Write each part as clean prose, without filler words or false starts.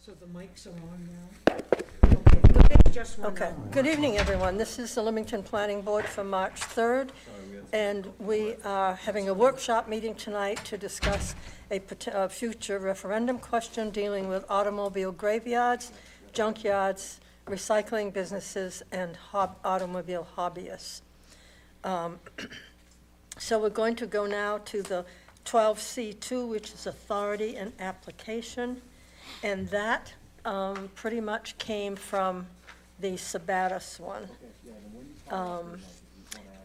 So the mics are on now? Okay, the just went Okay, on. good evening, everyone. This is the Limington Planning Board for March 3rd, and we are having a workshop meeting tonight to discuss a future referendum question dealing with automobile graveyards, junkyards, recycling businesses, and automobile hobbyists. So we're going to go now to the 12C2, which is authority and application, and that pretty much came from the Sabatis one.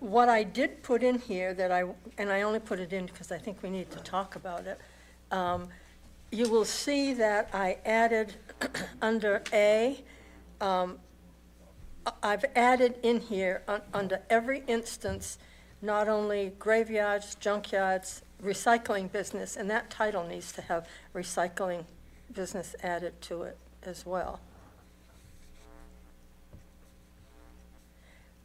What I did put in here that I only put it in because I think we need to talk about it. You will see that I added under A, I've added in here under every instance, not only graveyards, junkyards, recycling business, and that title needs to have recycling business added to it as well.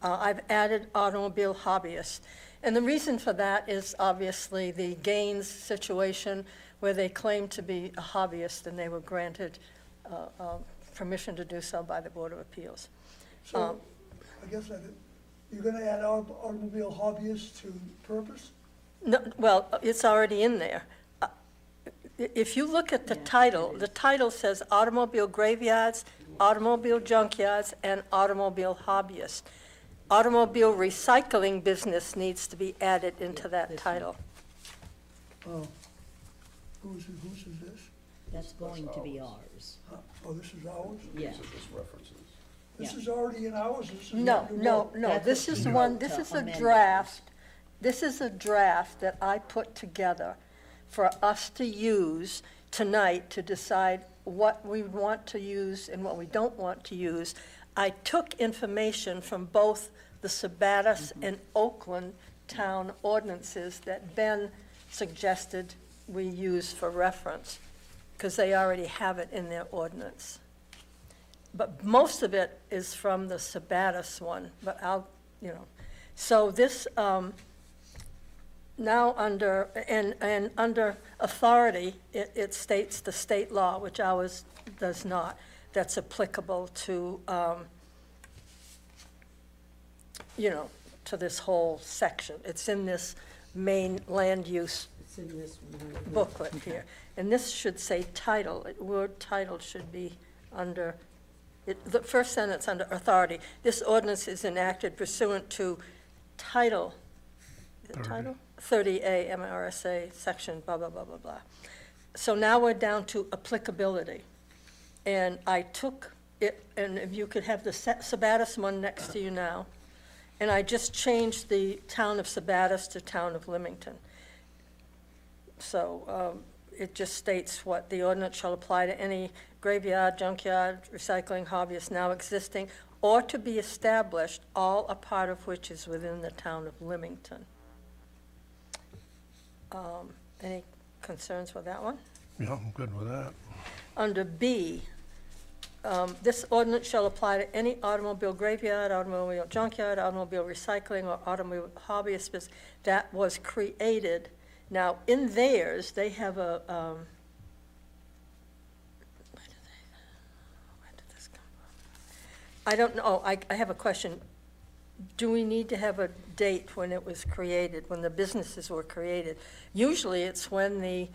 I've added automobile hobbyists. And the reason for that is obviously the Gaines situation where they claimed to be a hobbyist and they were granted permission to do so by the Board of Appeals. So, I guess you're gonna add automobile hobbyists to purpose? No, well, it's already in there. If you look at the title says automobile graveyards, automobile junkyards, and automobile hobbyists. Automobile recycling business needs to be added into that title. Oh, whose is this? That's going to be ours. Oh, this is ours? Yeah. This Yeah. is already in ours? This is No, not new no, work? no, That's this what is you one, wrote this to is a amend it. draft. This is a draft that I put together for us to use tonight to decide what we want to use and what we don't want to use. I took information from both the Sabatis and Oakland town ordinances that Ben suggested we use for reference, because they already have it in their ordinance. But most of it is from the Sabatis one, but so this, now under, and under authority, it states the state law, which ours does not, that's applicable to, to this whole section. It's in this main land use It's in this one. booklet here. And this should say title, word title should be under, the first sentence under authority. This ordinance is enacted pursuant to title, is it title? 30A MRSA, section blah, blah, blah, blah, blah. So now we're down to applicability. And I took it, and if you could have the Sabatis one next to you now, and I just changed the town of Sabatis to town of Limington. So it just states what the ordinance shall apply to any graveyard, junkyard, recycling hobbyist now existing or to be established, all a part of which is within the town of Limington. Any concerns with that one? Yeah, I'm good with that. Under B, this ordinance shall apply to any automobile graveyard, automobile junkyard, automobile recycling, or automobile hobbyist business that was created. Now, in theirs, they have a, where did this come from? I don't know, I have a question. Do we need to have a date when it was created, when the businesses were created? Usually, it's when the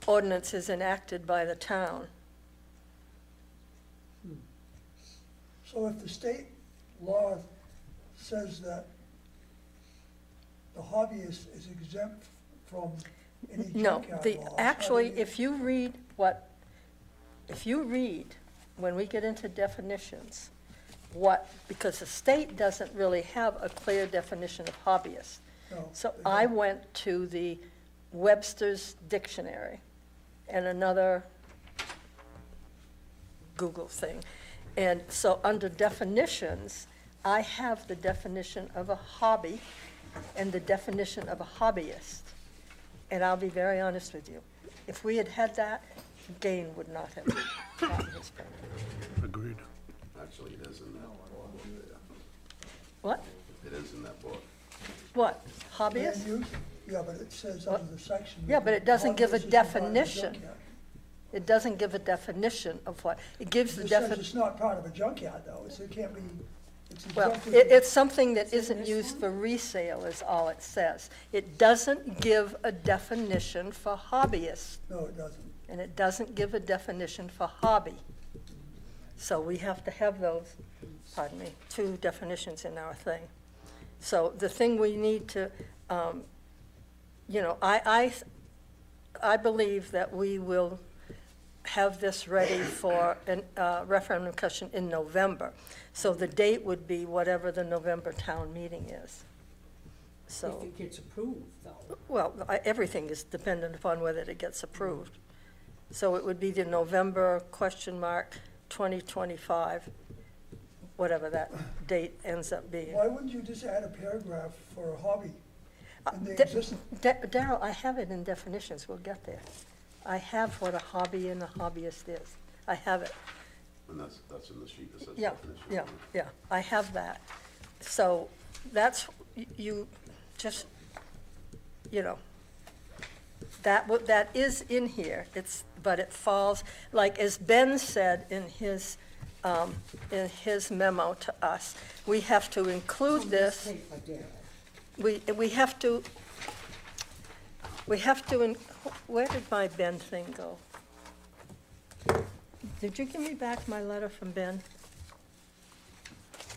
ordinance is enacted by the town. So if the state law says that the hobbyist is exempt from any No, junkyard the, laws, actually, how do if you read, when we get into definitions, because the state doesn't really have a clear definition of hobbyist. No, So they I don't. went to the Webster's Dictionary and another Google thing. And so under definitions, I have the definition of a hobby and the definition of a hobbyist. And I'll be very honest with you. If we had had that, Gain would not have gotten his permit. Agreed. Actually, it is in that book. What? It is in that book. What? Land Hobbyist? use? Yeah, but it says under the section. Yeah, but it doesn't give a hobbyist is defined as definition. junkyard. It doesn't give a definition of what, it gives the It says definition. it's not part of a junkyard, though, it can't be, it's Well, exempted. it's something that Is it isn't this used one? for resale is all it says. It doesn't give a definition for hobbyists, No, it doesn't. and it doesn't give a definition for hobby. So we have to have those, pardon me, two definitions in our thing. So the thing we need to, you know, I believe that we will have this ready for a referendum question in November. So the date would be whatever the November town meeting is. If So, it gets approved, though. well, everything is dependent upon whether it gets approved. So it would be the November question mark 2025, whatever that date ends up being. Why wouldn't you just add a paragraph for a hobby in the Da- existing? Darrell, I have it in definitions, we'll get there. I have what a hobby and a hobbyist is. I have it. And that's in the sheet that says Yeah, definition. yeah, yeah, I have that. So that's, you just, you know, that is in here, but it falls, like as Ben said in his memo to us, we have to include this, Paper, Darrell. we have to, where did my Ben thing go? Did you give me back my letter from Ben?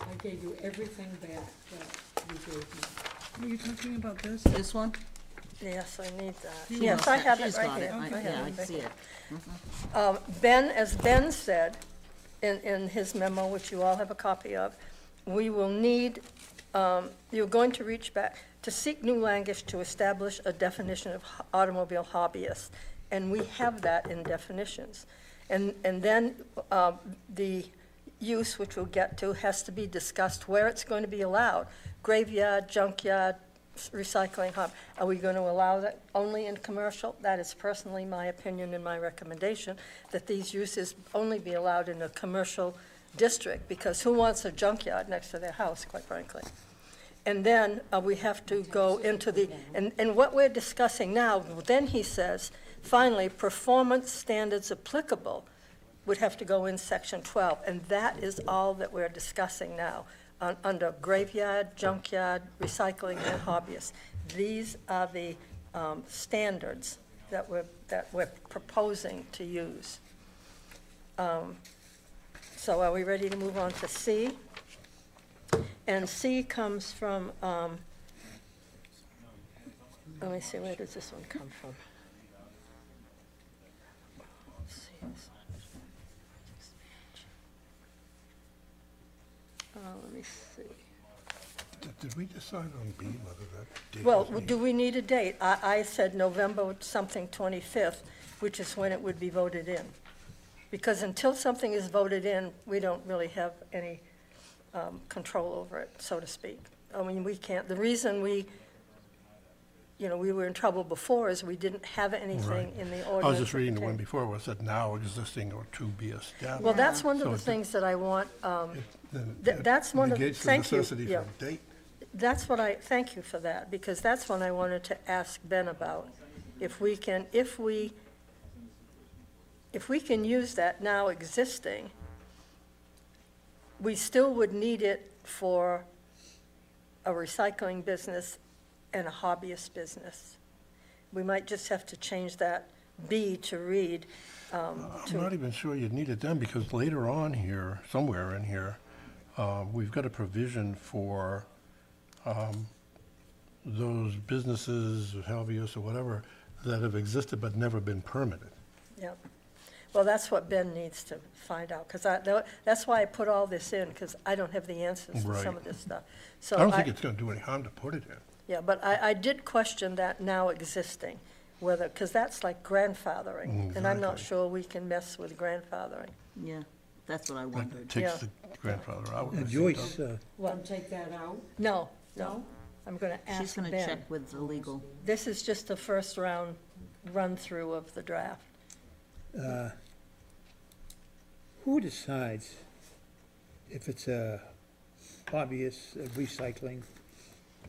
I gave you everything back that you gave me. Are you talking about this? This one? Yes, I need that. She Yes, must I have it she's right got here. it. I have Yeah, I it right see here. it. Ben, as Ben said in his memo, which you all have a copy of, we will need, you're going to reach back, to seek new language to establish a definition of automobile hobbyist. And we have that in definitions. And then the use, which we'll get to, has to be discussed where it's going to be allowed. Graveyard, junkyard, recycling hub. Are we going to allow that only in commercial? That is personally my opinion and my recommendation, that these uses only be allowed in a commercial district, because who wants a junkyard next to their house, quite frankly? And then we have to go into the, and what we're discussing now, then he says, finally, performance standards applicable would have to go in section 12, and that is all that we're discussing now, under graveyard, junkyard, recycling, and hobbyists. These are the standards that we're proposing to use. So are we ready to move on to C? And C comes from, let me see, where does this one come from? Let's see, let me see. Did we decide on B, whether that date Well, was do we need a date? I said November something 25th, which is when it would be voted in. Because until something is voted in, we don't really have any control over it, so to speak. I mean, we can't, the reason we were in trouble before is we didn't have anything Right. in the ordinance. I was just reading the that one contained- before, where it said now existing or to be established. Well, that's one of So the it- things that I want, Then that's one of the- negates the thank you, necessity for yeah. a date. that's what thank you for that, because that's what I wanted to ask Ben about. If we can use that now existing, we still would need it for a recycling business and a hobbyist business. We might just have to change that B to read, I'm not even sure you'd need it then, because later on here, somewhere in here, we've got a provision for those businesses, hobbyists or whatever, that have existed but never been permitted. Yep. Well, that's what Ben needs to find out, because that's why I put all this in, because I don't have the answers to some Right. of this stuff. So I don't think it's gonna do any harm to put it in. Yeah, but I did question that now existing, whether, because that's like grandfathering, and I'm not Exactly. sure we can mess with grandfathering. Yeah, that's what I That wondered. takes Yeah. the grandfather out. I think, Joyce, doesn't it? Don't take that out? No, no, I'm going to She's ask gonna Ben. check with the legal. This is just the first round run-through of the draft. who decides if it's a hobbyist, recycling?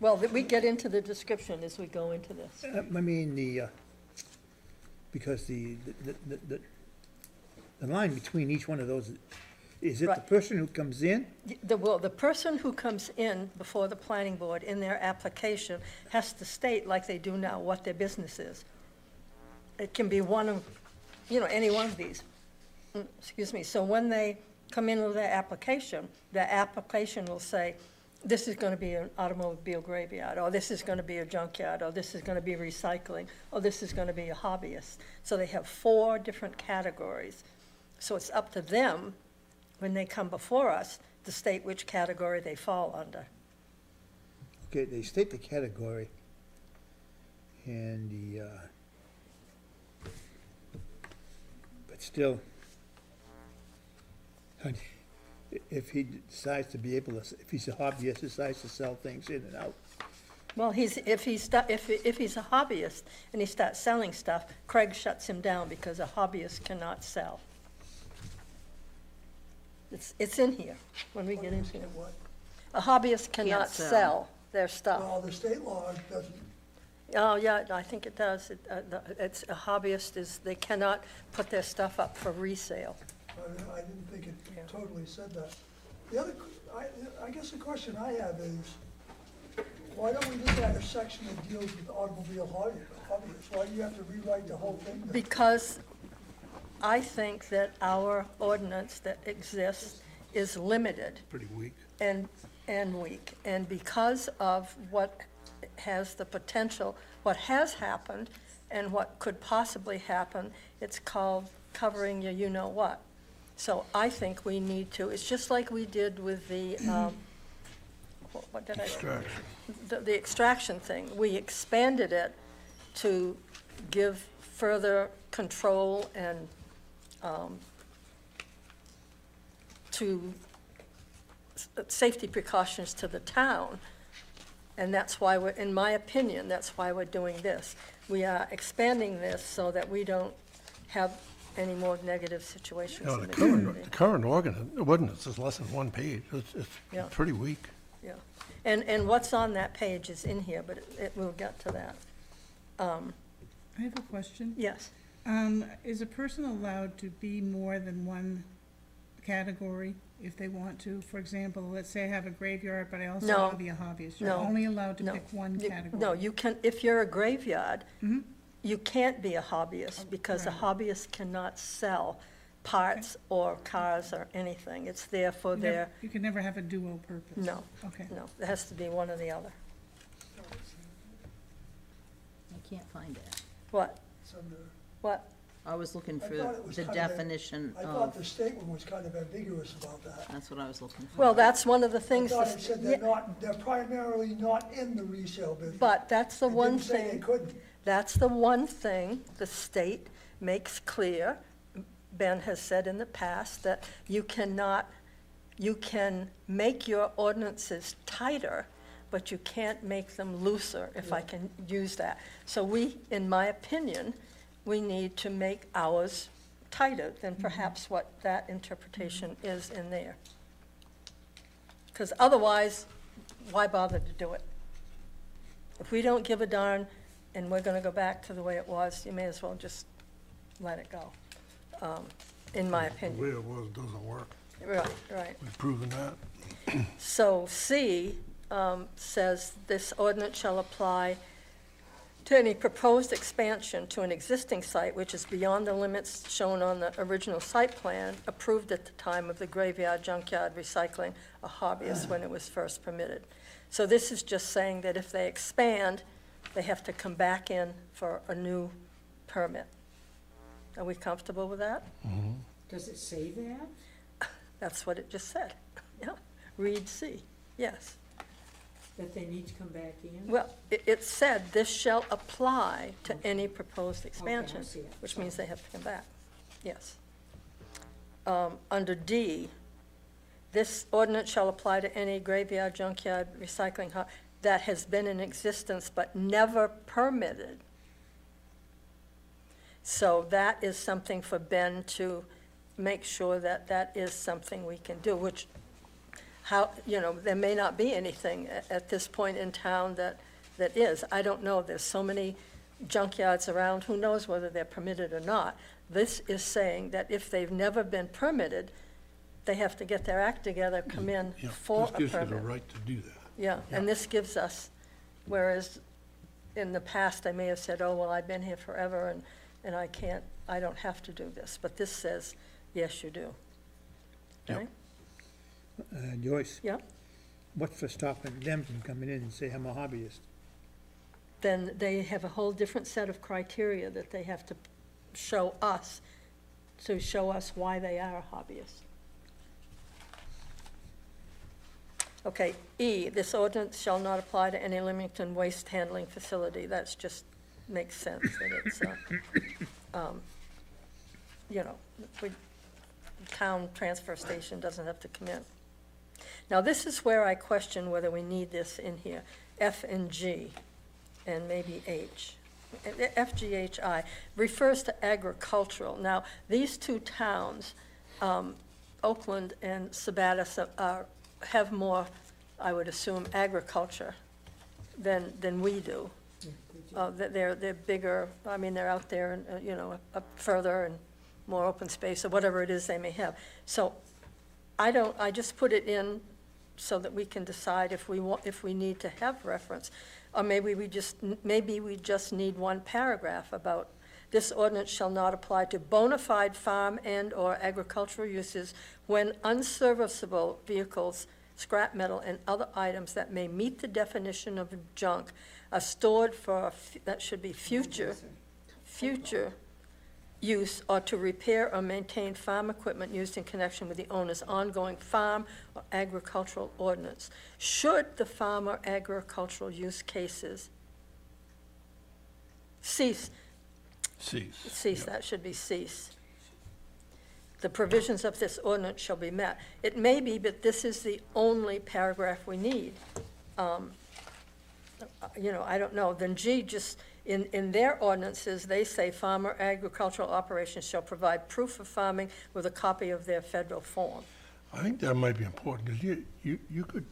Well, we get into the description as we go into this. I mean, because the line between each one of those, is it the Right. person who comes in? The person who comes in before the planning board in their application has to state, like they do now, what their business is. It can be one of, any one of these. Excuse me. So when they come in with their application will say, this is gonna be an automobile graveyard, or this is gonna be a junkyard, or this is gonna be recycling, or this is gonna be a hobbyist. So they have 4 different categories. So it's up to them, when they come before us, to state which category they fall under. Okay, they state the category and but still, if he decides to be able to, if he's a hobbyist, decides to sell things in and out, Well, if he's a hobbyist and he starts selling stuff, Craig shuts him down because a hobbyist cannot sell. It's in here when we get into it. What? A hobbyist cannot sell. sell their stuff. Well, the state law doesn't, Oh, yeah, I think it does. It's, a hobbyist they cannot put their stuff up for resale. I didn't think Yeah. it totally said that. The other, I guess the question I have is, why don't we just add a section that deals with automobile hobbyists? Why do you have to rewrite the whole thing? Because I think that our ordinance that exists is limited Pretty weak. and weak. And because of what has the potential, what has happened and what could possibly happen, it's called covering your you-know-what. So I think we need to, it's just like we did with the, what did I? Extraction. The extraction thing. We expanded it to give further control and to safety precautions to the town. And that's why we're, in my opinion, that's why we're doing this. We are expanding this so that we don't have any more negative situations No, in the the current, community. the current ordinance is less than 1 page. It's Yeah. pretty weak. Yeah. And what's on that page is in here, but we'll get to that. I have a question. Yes. Is a person allowed to be more than one category if they want to? For example, let's say I have a graveyard, but I also No. want to be a hobbyist. You're No. only allowed to No. pick one You- category. No, you can, if you're a graveyard, Mhm. you can't be a hobbyist because a Right. hobbyist cannot sell parts or cars or anything. It's there for their, You can never have a dual purpose? no, Okay. no, it has to be one or the other. I can't find it. What? it's under, What? I was looking I for thought it was the kind of a- definition I thought of, the statement was kind of ambiguous about that. that's what I was looking for. Well, that's one of the I things, thought it said yeah, they're primarily not in the resale business. but that's the It one didn't say they thing, couldn't. that's the one thing the state makes clear. Ben has said in the past that you can make your ordinances tighter, but you can't make them looser, if I can use that. So we, in my opinion, we need to make ours tighter than perhaps what that interpretation is in there. Because otherwise, why bother to do it? If we don't give a darn and we're gonna go back to the way it was, you may as well just let it go, in my The way opinion. it was doesn't work. Right, right. We've proven that. So C says, this ordinance shall apply to any proposed expansion to an existing site which is beyond the limits shown on the original site plan approved at the time of the graveyard, junkyard, recycling, a hobbyist when it was first permitted. So this is just saying that if they expand, they have to come back in for a new permit. Are we comfortable with that? Does it say that? That's what it just said. Yeah, read C, yes. That they need to come back in? Well, it said, this shall apply to any proposed expansion, see it. which means they have to come back, yes. Under D, this ordinance shall apply to any graveyard, junkyard, recycling that has been in existence but never permitted. So that is something for Ben to make sure that that is something we can do, which there may not be anything at this point in town that is. I don't know, there's so many junkyards around, who knows whether they're permitted or not. This is saying that if they've never been permitted, they have to get their act together, come in Yeah, for a this gives you the permit. right to do that. Yeah, and this gives us, whereas in the past, they may have said, oh, well, I've been here forever and I can't, I don't have to do this. But this says, yes, you do. Yep. Okay? Joyce, Yeah, what's for stopping them from coming in and say, I'm a hobbyist? then they have a whole different set of criteria that they have to show us, to show us why they are a hobbyist. Okay, E, this ordinance shall not apply to any Limington waste handling facility. That's just, makes sense that it's, you know, town transfer station doesn't have to come in. Now, this is where I question whether we need this in here, F and G, and maybe H. FGHI refers to agricultural. Now, these two towns, Oakland and Sabattis, have more, I would assume, agriculture than we do. They're bigger, I mean, they're out there and, you know, up further and more open space, or whatever it is they may have. So I just put it in so that we can decide if we need to have reference. Or maybe we just need one paragraph about, this ordinance shall not apply to bona fide farm and/or agricultural uses when unserviceable vehicles, scrap metal, and other items that may meet the definition of junk are stored for, that should be future use, or to repair or maintain farm equipment used in connection with the owner's ongoing farm or agricultural ordinance. Should the farm or agricultural use cases cease, Cease. that should be cease, the provisions of this ordinance shall be met. It may be, but this is the only paragraph we need. You know, I don't know. Then G, just, in their ordinances, they say farm or agricultural operations shall provide proof of farming with a copy of their federal form. I think that might be important, because you could,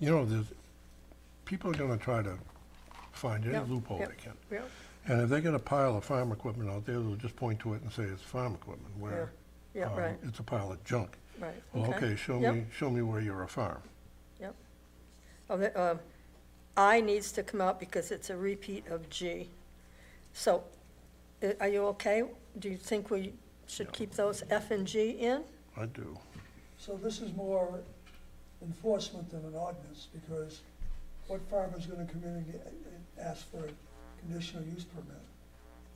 you know, people are gonna try to find any Yeah, loophole yeah. they can. Yeah, And if they got a pile of farm equipment out there, they'll just point to it and say it's farm equipment, where yeah, right, it's a pile of junk. right. Well, okay, show Yep. me where you're a farm. Oh, I needs to come out because it's a repeat of G. So, are you okay? Do you think we should Yeah. keep those F and G in? I do. So this is more enforcement than an ordinance, because what farmer's gonna come in and ask for a conditional use permit?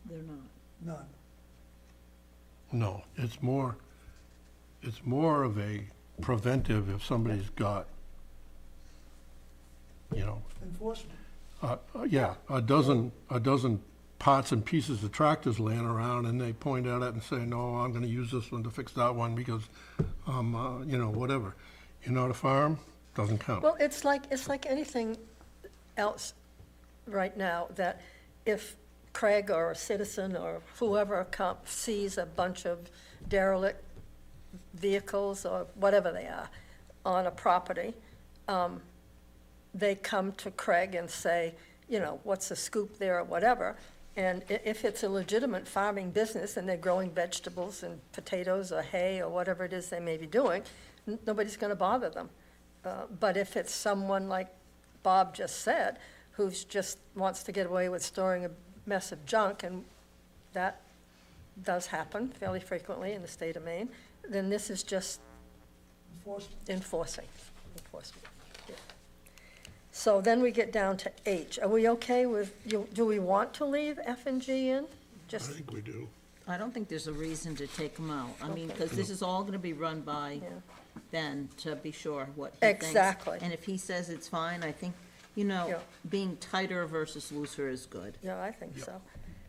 They're not. None. No, it's more of a preventive if somebody's got, you know, Enforcement. yeah, a dozen parts and pieces of tractors laying around, and they point at it and say, no, I'm gonna use this one to fix that one because, you know, whatever. You're not a farm, doesn't count. Well, it's like anything else right now, that if Craig or a citizen or whoever sees a bunch of derelict vehicles or whatever they are on a property, they come to Craig and say, you know, what's the scoop there or whatever. And if it's a legitimate farming business and they're growing vegetables and potatoes or hay or whatever it is they may be doing, nobody's gonna bother them. But if it's someone like Bob just said, who's just wants to get away with storing a mess of junk, and that does happen fairly frequently in the state of Maine, then this is just Enforcement. enforcement. Yeah. So then we get down to H. Are we okay with, do we want to leave F and G in? I Just, think we do. I don't think there's a reason to take them out. I mean, Okay. because this is all gonna be run by yeah, Ben to be sure what he thinks. Exactly. And if he says it's fine, I think, you know, Yeah. being tighter versus looser is good. yeah, I think so.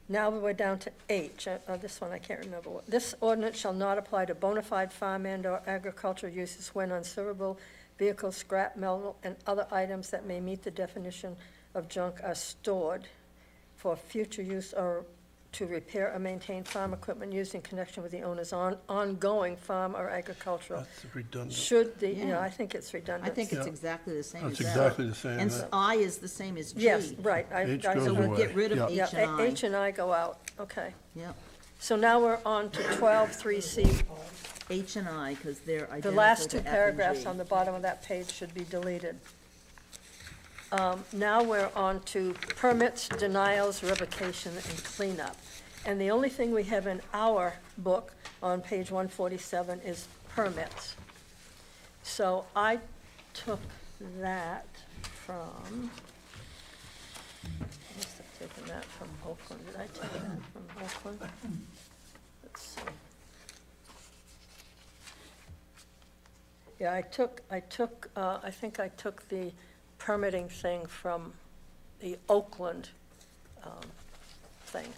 Now we're down to H. This one I can't remember. This ordinance shall not apply to bona fide farm and/or agricultural uses when unserviceable vehicles, scrap metal, and other items that may meet the definition of junk are stored for future use or to repair or maintain farm equipment used in connection with the owner's ongoing farm or agricultural. That's redundant. Should the, Yeah. I think it's I redundant. think it's Yeah. exactly the same as That's that. exactly the same. And that- I is the same as G. Yes, right. H I- goes So I- we'll away. get rid of Yeah. H Yeah, and I. H and I go out, okay. Yeah, So now we're on to 12.3C. H and I, because they're identical The to last two F and paragraphs G. on the bottom of that page should be deleted. Now we're on to permits, denials, revocation, and cleanup. And the only thing we have in our book on page 147 is permits. So I took that from, I must have taken that from Oakland. Did I take that from Oakland? Let's see. Yeah, I think I took the permitting thing from the Oakland thing.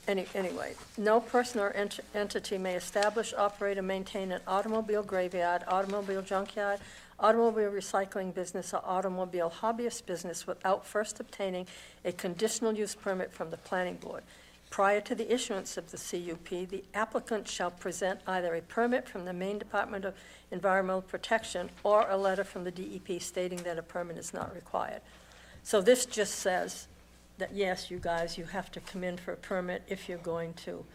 Anyway, no person or entity may establish, operate, and maintain an automobile graveyard, automobile junkyard, automobile recycling business, or automobile hobbyist business without first obtaining a conditional use permit from the planning board. Prior to the issuance of the CUP, the applicant shall present either a permit from the Maine Department of Environmental Protection or a letter from the DEP stating that a permit is not required. So this just says that, yes, you guys, you have to come in for a permit if you're going to,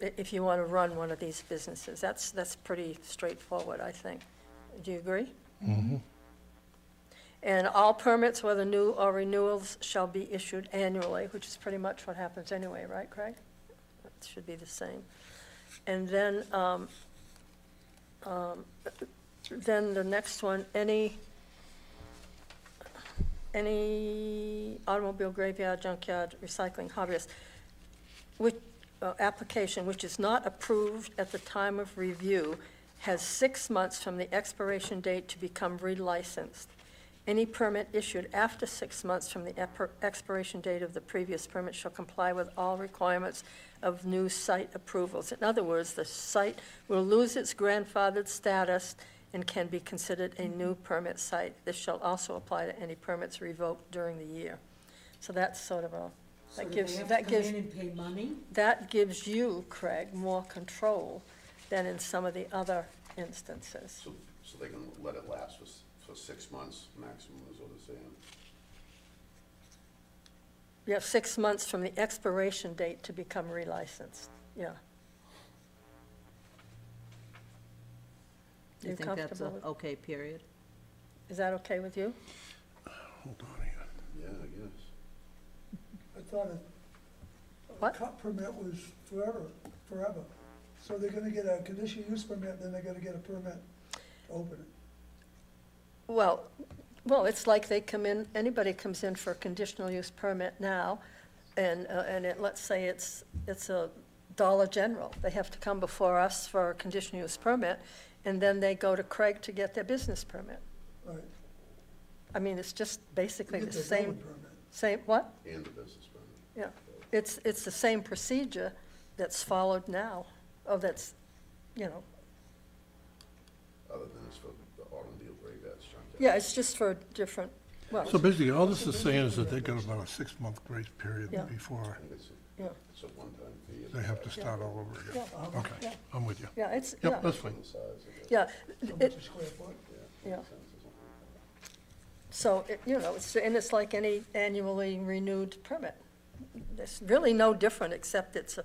if you want to run one of these businesses. That's pretty straightforward, I think. Do you agree? Mm-hmm. And all permits, whether new or renewals, shall be issued annually, which is pretty much what happens anyway, right, Craig? It should be the same. And then the next one, any automobile graveyard, junkyard, recycling hobbyist, which, application which is not approved at the time of review has 6 months from the expiration date to become relicensed. Any permit issued after 6 months from the expiration date of the previous permit shall comply with all requirements of new site approvals. In other words, the site will lose its grandfathered status and can be considered a new permit site. This shall also apply to any permits revoked during the year. So that's sort of a, So that do gives, they have that to come gives, in and pay money? that gives you, Craig, more control than in some of the other instances. So they can let it last for 6 months maximum is what it's saying. You have 6 months from the expiration date to become relicensed, yeah. You You think that's comfortable a with- okay period? Is that okay with you? Hold on here. Yeah, I guess. I thought a What? cut permit was forever. So they're gonna get a conditional use permit, then they're gonna get a permit to open it. Well, it's like they come in, anybody comes in for a conditional use permit now, and let's say it's a Dollar General. They have to come before us for a conditional use permit, and then they go to Craig to get their business permit. Right. I mean, it's just They basically get the their same, building permit. what? And the business permit. Yeah, it's the same procedure that's followed now, that's, Other than it's for the automobile graveyards, junkyard. yeah, it's just for different, well, So basically, all this is saying is that they got about a 6-month grace period Yeah. before I think yeah, it's a one-time fee. they have to start all over again. yeah, Okay, yeah. I'm with you. yeah, it's, Yep, yeah, that's fine. The size, I guess. yeah. So It- much a square foot. Yeah. Makes sense or something. So, it's like any annually renewed permit. It's really no different, except it's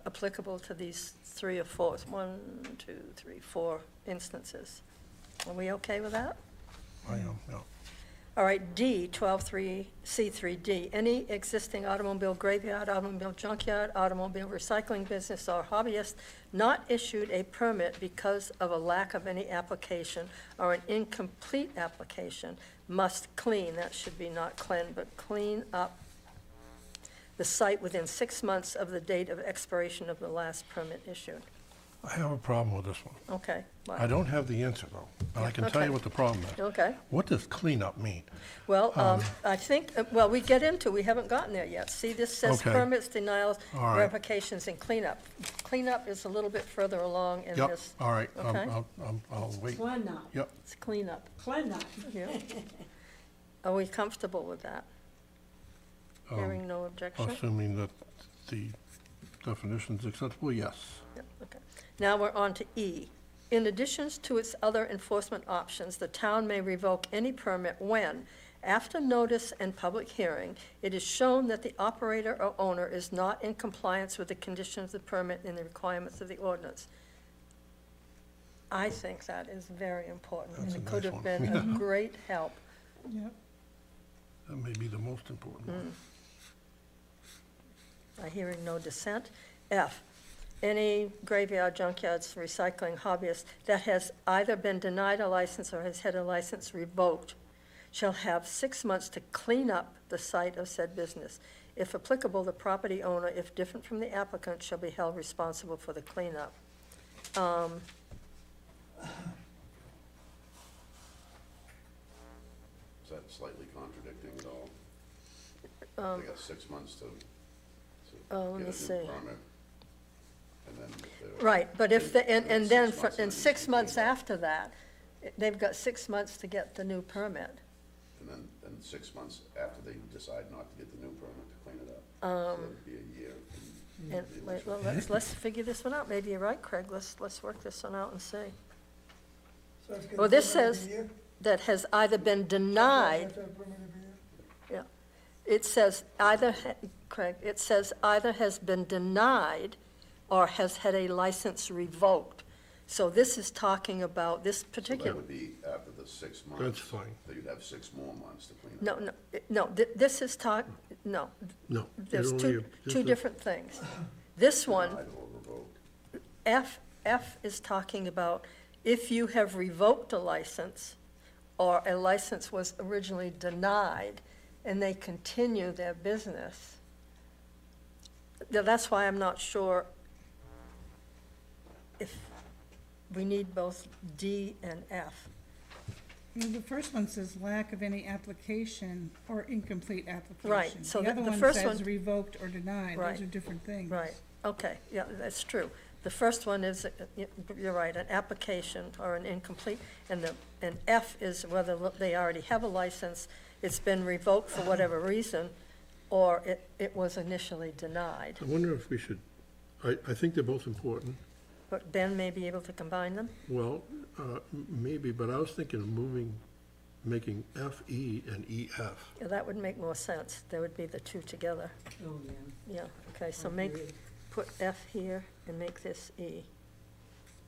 applicable to these 3 or 4, 1, 2, 3, 4 instances. Are we okay with that? I am, yeah. All right, D, 12.3C3D, any existing automobile graveyard, automobile junkyard, automobile recycling business or hobbyist not issued a permit because of a lack of any application or an incomplete application must clean, that should be not cleanse, but clean up the site within 6 months of the date of expiration of the last permit issued. I have a problem with this one. Okay. I don't have the answer, though, but I can tell Okay. you what the problem is. Okay. What does cleanup mean? Well, I think, we haven't gotten there yet. See, this says Okay. permits, denials, All right. revocations, and cleanup. Cleanup is a little bit further along in Yep, this. all right, Okay. I'll wait. Clean up, Yep, It's cleanup, clean up. yeah. Are we comfortable with that? Hearing no objection? assuming that the definition's acceptable, yes. Yep, okay. Now we're on to E. In addition to its other enforcement options, the town may revoke any permit when, after notice and public hearing, it is shown that the operator or owner is not in compliance with the conditions of the permit and the requirements of the ordinance. I think that is very important, and That's a it could nice have one. been a great help. Yep. That may be the most important one. Hearing no dissent. F, any graveyard, junkyards, recycling hobbyist that has either been denied a license or has had a license revoked shall have 6 months to clean up the site of said business. If applicable, the property owner, if different from the applicant, shall be held responsible for the cleanup. Is that slightly contradicting at all? They got 6 months to let me get a see. new permit. And then if they're. Right, but if, and then, 6 months in and 6 then months clean up. after that, they've got 6 months to get the new permit. And then 6 months after they decide not to get the new permit to clean it up. So that'd be a year. And, wait, well, let's figure this one out. Maybe you're right, Craig. Let's work this one out and see. So it's Well, gonna this permit every says year? that has either been denied, Have to have a permit every year? yeah. It says either, Craig, it says either has been denied or has had a license revoked. So this is talking about this So that particular, would be after the 6 months. That's fine. So you'd have 6 more months to clean it no, up. this is no, No. there's it only- just two a- different things. This one, Denied or revoked. F is talking about if you have revoked a license, or a license was originally denied, and they continue their business. Now, that's why I'm not sure if we need both D and F. Well, the first one says lack of any application or incomplete application. Right, so The other the one first says one- revoked or denied. Right. Those are different things. Right, okay, yeah, that's true. The first one is, you're right, an application or an incomplete, and F is whether they already have a license, it's been revoked for whatever reason, or it was initially denied. I wonder if we should, I think they're both important. But Ben may be able to combine them? Well, maybe, but I was thinking of making FE and EF. Yeah, that would make more sense. There would be the two together. Oh, yeah. Yeah, okay, so Agreed. put F here and make this E,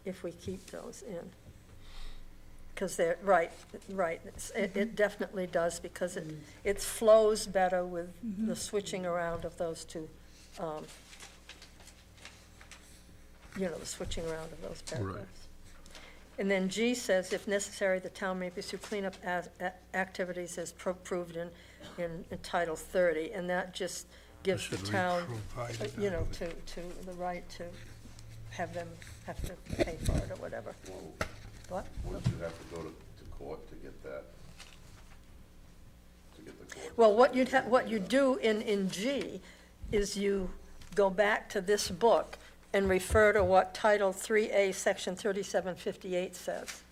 if we keep those in. Because they're, right, it definitely does, because it flows better with the switching around of those two, the switching around of those paragraphs. And then G says, if necessary, the town may pursue cleanup activities as proved in Title 30, and that just gives the should read town, provided, I to the right to have them have to pay for it or whatever. Well, What? would you have to go to court to get that? To get the court? Well, what you do in G is you go back to this book and refer to what Title 3A, Section 3758 says.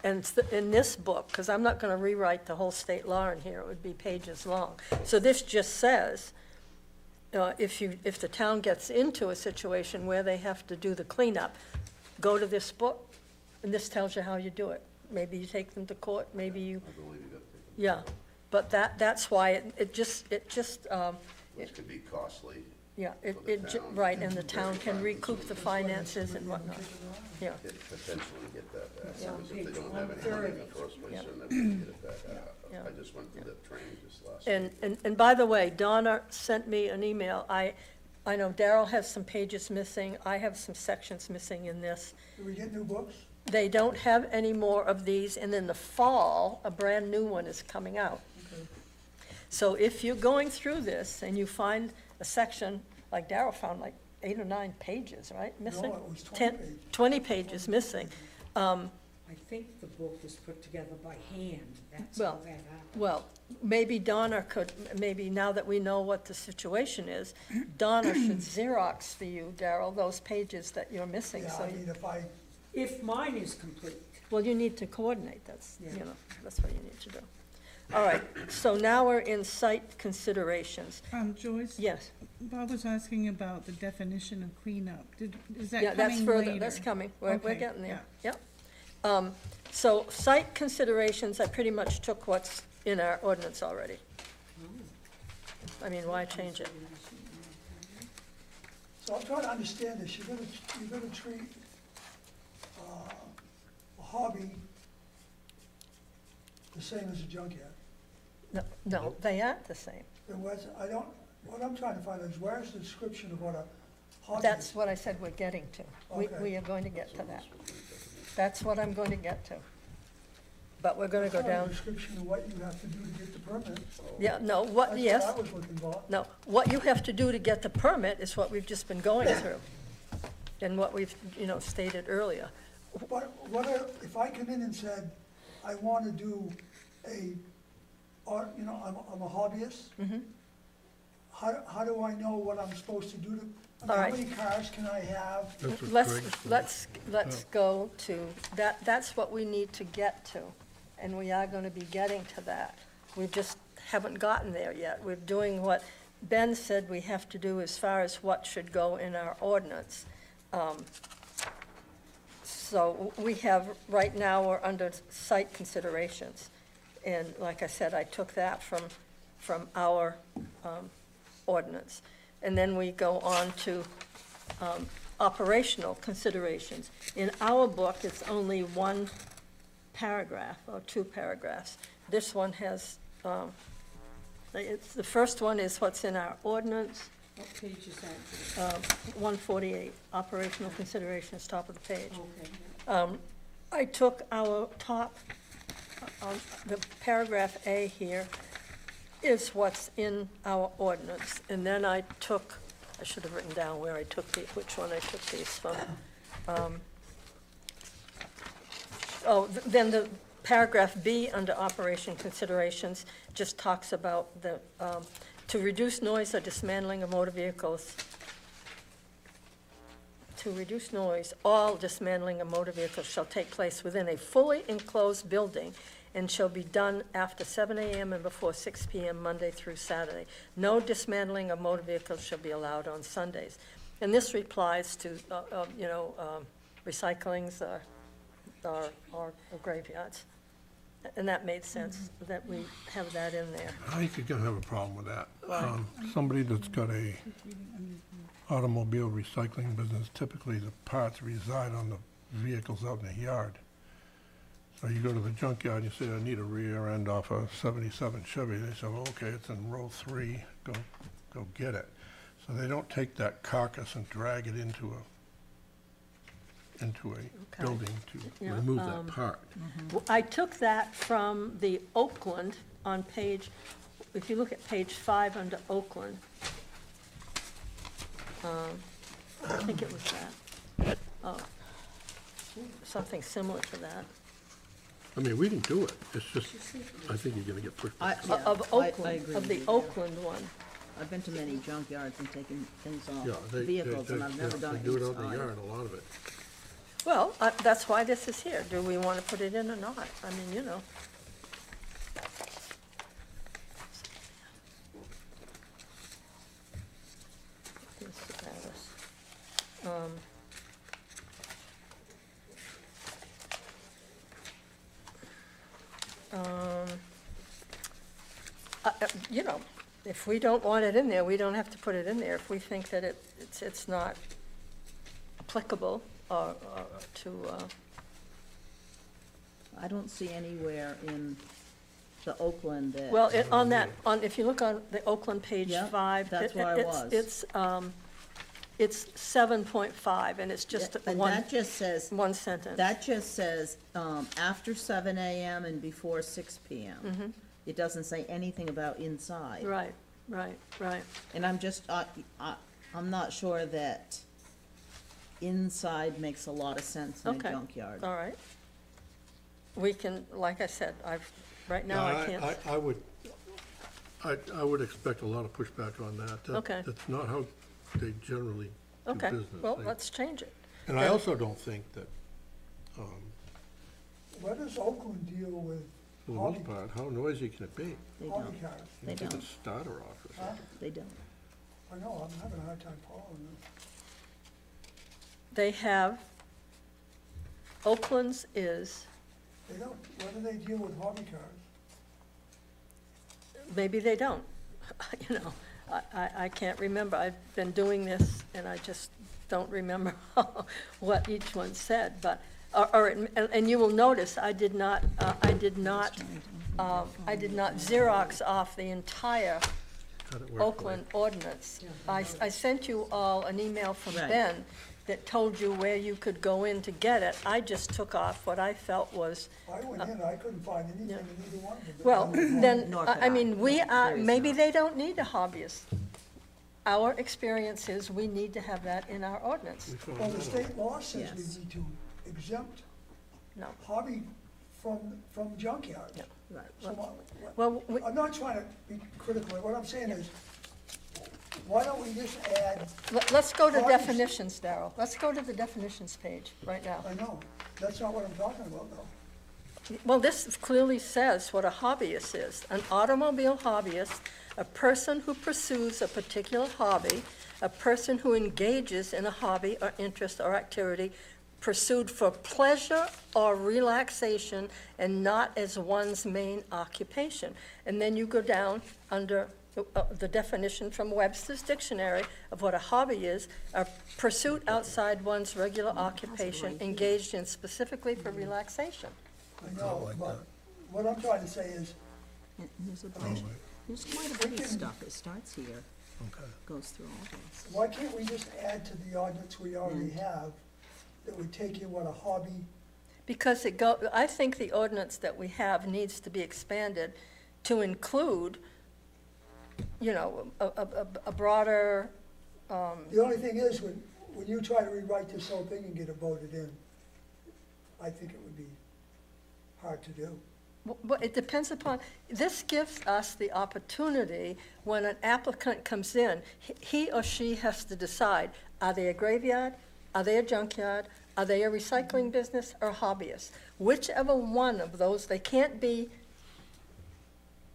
And in this book, because I'm not going to rewrite the whole state law in here, it would be pages long. So this just says, if the town gets into a situation where they have to do the cleanup, go to this book, and this tells you how you do it. Maybe you take them to court, maybe you, I believe you got to take yeah. But that's why it just, which could be costly. yeah, For the town. right, and the town can recoup the finances and whatnot, yeah. Potentially get that back, Yeah. because if they don't have any money in the first place, Yeah. then they won't get it back. Yeah. I just went through that training just last week. And by the way, Donna sent me an email. I know Daryl has some pages missing. I have some sections missing in this. Do we get new books? They don't have any more of these, and in the fall, a brand-new one is coming out. So if you're going through this and you find a section, like Daryl found like 8 or 9 pages, right, missing? No, it was 20 10 pages. 20 pages missing. I think the book was put together by hand, that's Well, how that happened. Well, maybe Donna could, maybe now that we know what the situation is, Donna should Xerox for you, Daryl, those pages that you're missing, Yeah, so, I mean, If mine is complete, well, you need to coordinate, that's, Yeah. that's what you need to do. All right, so now we're in site considerations. Joyce? Yes, Bob was asking about the definition of cleanup. Is yeah, that that's coming further, later? that's coming, we're Okay, getting there, yep. So site considerations, I pretty much took what's in our ordinance already. I mean, why change it? So I'm trying to understand this, you're gonna treat, a hobby the same as a junkyard. No, they aren't the same. Then what I'm trying to find is where's the description of what a hobby is? That's what I said we're getting to. We Okay. are going to get to that. That's what I'm going to get to. But we're gonna go It's not a down, description of what you have to do to get the permit. yeah, no, That's yes, what I was looking for. no, what you have to do to get the permit is what we've just been going through. And what we've, stated earlier. But if I come in and said, I want to do I'm a hobbyist, Mm-hmm. how do I know what I'm supposed to do to, All how right. many cars can I have? That's what Let's, Greg's for. let's go to, that's what we need to get to, and we are gonna be getting to that. We just haven't gotten there yet. We're doing what Ben said we have to do as far as what should go in our ordinance. So we have, right now, we're under site considerations. And like I said, I took that from our ordinance. And then we go on to operational considerations. In our book, it's only one paragraph or two paragraphs. This one has, the first one is what's in our ordinance, What page is that? 148, operational considerations, top of the page. Okay. I took our top, the paragraph A here is what's in our ordinance. And then I took, I should have written down where I took which one I took these from. Then the paragraph B under operation considerations just talks about the, to reduce noise or dismantling of motor vehicles. To reduce noise, all dismantling of motor vehicles shall take place within a fully enclosed building and shall be done after 7 a.m. and before 6 p.m. Monday through Saturday. No dismantling of motor vehicles shall be allowed on Sundays. And this replies to, recyclings or graveyards. And that made sense, that we have that in there. I think you're gonna have a problem with that. Somebody that's got a automobile recycling business, typically the parts reside on the vehicles out in the yard. So you go to the junkyard, you say, I need a rear end off a 77 Chevy. They say, well, okay, it's in row 3, go get it. So they don't take that carcass and drag it into a building to Yeah, remove that part. I took that from the Oakland on page, if you look at page 5 under Oakland. I think it was that. Something similar to that. I mean, we can do it, it's just, I think you're gonna get pushed. I Of agree Oakland, with of the you there. Oakland one. I've been to many junkyards and taken things Yeah, off they vehicles, and I've never done it They do it out in the inside. yard, a lot of it. Well, that's why this is here. Do we want to put it in or not? I mean, if we don't want it in there, we don't have to put it in there. If we think that it's not applicable or to, I don't see anywhere in the Oakland that. well, if you look on the Oakland page Yeah, 5. that's where I was. It's 7.5, and it's just And that just says, one sentence. that just says, after 7 AM and before 6 PM. It doesn't say anything about inside. Right. And I'm just, I'm not sure that inside makes a lot of sense in a Okay. junkyard. All right. We can, like I said, right now I can't. I would expect a lot of pushback on that. Okay. That's not how they generally do Okay, business. well, They- let's change it. And I also don't think that, Where does Oakland deal with For the most part, how noisy can it be? They hobby don't, cars. they Take a don't, starter off or Huh? something. they don't. I know, I'm having a hard time following them. They have, Oakland's is, They don't, when do they deal with hobby cars? maybe they don't. You know, I can't remember. I've been doing this and I just don't remember what each one said, but, and you will notice, I did not Xerox off the entire How'd it work for you? Oakland ordinance. I sent you all an email from Right. Ben that told you where you could go in to get it. I just took off what I felt was, I went in, I couldn't find anything in either one of them. well, then, Nor could I mean, we are, There is maybe not. they don't need a hobbyist. Our experience is we need to have that in our ordinance. We found Well, the out. state law says we Yes. need to exempt No, hobby from junkyard. no. Right. So, Well, I'm not trying to be critical, what I'm saying is, why don't we just add, let's go to Hobbyist. definitions, Darrell. Let's go to the definitions page right now. I know, that's not what I'm talking about though. Well, this clearly says what a hobbyist is. An automobile hobbyist, a person who pursues a particular hobby, a person who engages in a hobby or interest or activity pursued for pleasure or relaxation and not as one's main occupation. And then you go down under the definition from Webster's Dictionary of what a hobby is, a pursuit outside one's regular occupation engaged in specifically for relaxation. I know, but what I'm trying to say is, And there's a I mean, bunch, there's quite a bit of stuff, it starts here, goes through all this. why can't we just add to the ordinance we already have, that would take in what a hobby, Because I think the ordinance that we have needs to be expanded to include, you know, a broader, the only thing is, when you try to rewrite this whole thing and get it voted in, I think it would be hard to do. well, it depends upon, this gives us the opportunity, when an applicant comes in, he or she has to decide, are they a graveyard? Are they a junkyard? Are they a recycling business or hobbyist? Whichever one of those, they can't be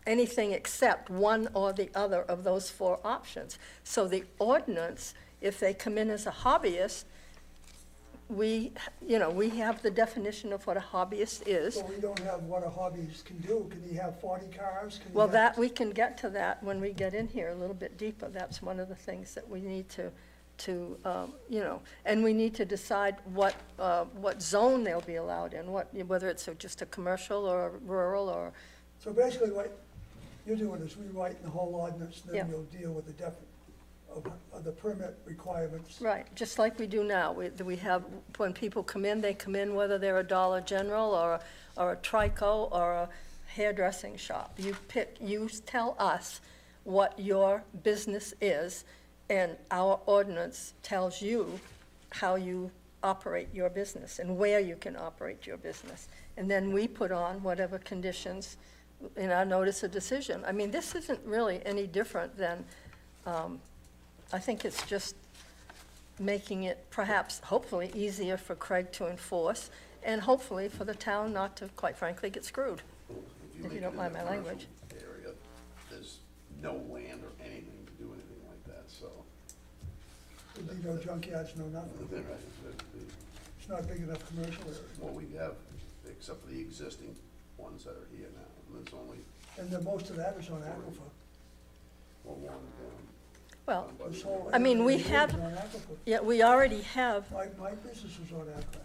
anything except one or the other of those four options. So the ordinance, if they come in as a hobbyist, we have the definition of what a hobbyist is. So we don't have what a hobbyist can do, can he have 40 cars? Can he Well, have- that, we can get to that when we get in here a little bit deeper. That's one of the things that we need to, and we need to decide what zone they'll be allowed in, whether it's just a commercial or a rural or, So basically what you're doing is rewriting the whole ordinance, and then Yeah. you'll deal with of the permit requirements. right, just like we do now. We have, when people come in, they come in whether they're a Dollar General or a Trico or a hairdressing shop. You tell us what your business is, and our ordinance tells you how you operate your business and where you can operate your business. And then we put on whatever conditions in our notice of decision. I mean, this isn't really any different than, I think it's just making it perhaps, hopefully, easier for Craig to enforce, and hopefully for the town not to, quite frankly, get screwed. If make you it don't in mind the my language. commercial area, there's no land or anything to do anything like that, so. There'd be no junkyards, no nothing. They're right, the- It's not big enough commercial area. what we have, except for the existing ones that are here now, and there's only, And then most of that is on aquifer. well, one, Well, by This the- whole I mean, we area is have- on aquifer. yeah, we already have, My business is on aquifer.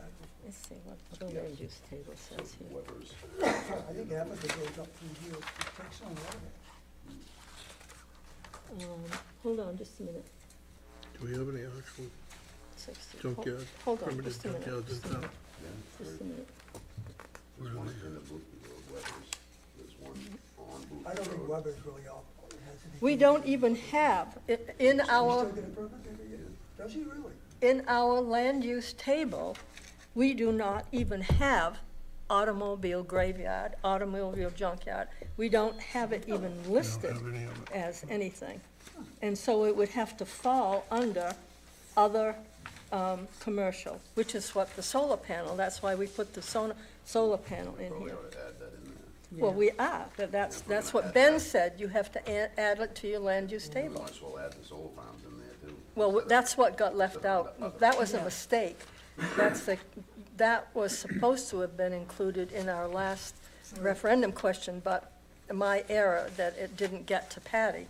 let's see what the land use table says here. Weber's. I think aquifer goes up through here, it takes on water. Hold on just a minute. Do we have any actual 60. junkyard, Hold on, permitted just a minute. junkyards in town? Just a minute. There's one in the Boot Road, Weber's, there's one on Boot I don't think Road. Weber's really all, has anything. We don't even have, in Does he our, still get a permit every year? Does he really? in our land use table, we do not even have automobile graveyard, automobile junkyard. We don't have it even listed have any of it. as anything. And so it would have to fall under other commercial, which is what the solar panel, that's why we put the solar panel in Probably here. ought to add that in there. Well, we are, but that's what Ben said, you have to add it to your land use We table. might as well add the solar farms in there too. Well, that's what got left out. That was a mistake. That was supposed to have been included in our last referendum question, but my error that it didn't get to Patty.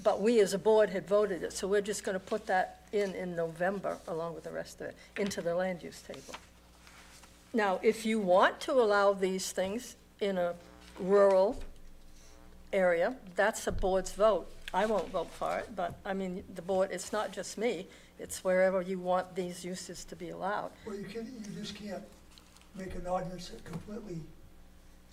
But we as a board had voted it, so we're just gonna put that in November, along with the rest of it, into the land use table. Now, if you want to allow these things in a rural area, that's a board's vote. I won't vote for it, but, I mean, the board, it's not just me, it's wherever you want these uses to be allowed. Well, you just can't make an ordinance that completely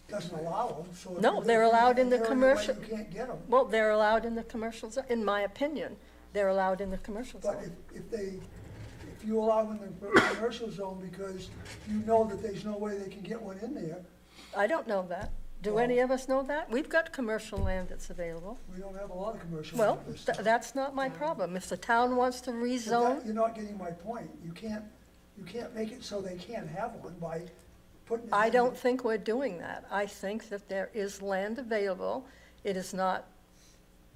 doesn't allow them, so. if No, you- they're allowed in the if they're commercial- way, You can't get them. Well, they're allowed in the commercial zone, in my opinion, they're allowed in the commercial But zone. if you allow them in the commercial zone because you know that there's no way they can get one in there, I don't know that. Do any of us know that? We've got commercial land that's available. we don't have a lot of commercial. Well, in this town. that's not my problem. If the town wants to But rezone, You're not getting my point. You can't make it so they can't have one by putting it in. I don't think we're doing that. I think that there is land available. It is not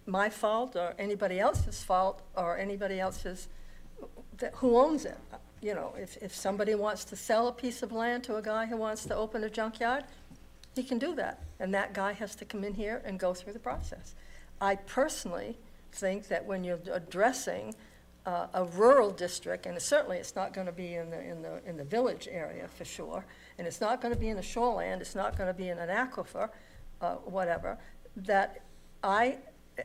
my fault or anybody else's fault or anybody else's, who owns it? You know, if somebody wants to sell a piece of land to a guy who wants to open a junkyard, he can do that. And that guy has to come in here and go through the process. I personally think that when you're addressing a rural district, and certainly it's not gonna be in the village area for sure, and it's not gonna be in the shoreland, it's not gonna be in an aquifer, whatever, that I,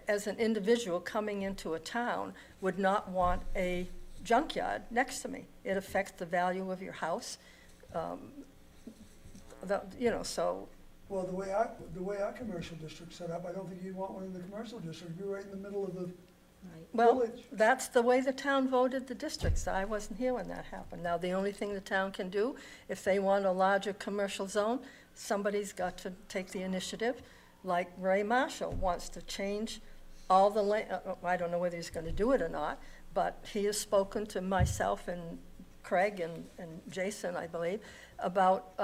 as an individual coming into a town, would not want a junkyard next to me. It affects the value of your house. So, Well, the way our commercial district's set up, I don't think you'd want one in the commercial district. You're right in the middle of the well, village. that's the way the town voted the districts. I wasn't here when that happened. Now, the only thing the town can do, if they want a larger commercial zone, somebody's got to take the initiative, like Ray Marshall wants to change all the I don't know whether he's gonna do it or not, but he has spoken to myself and Craig and Jason, I believe, about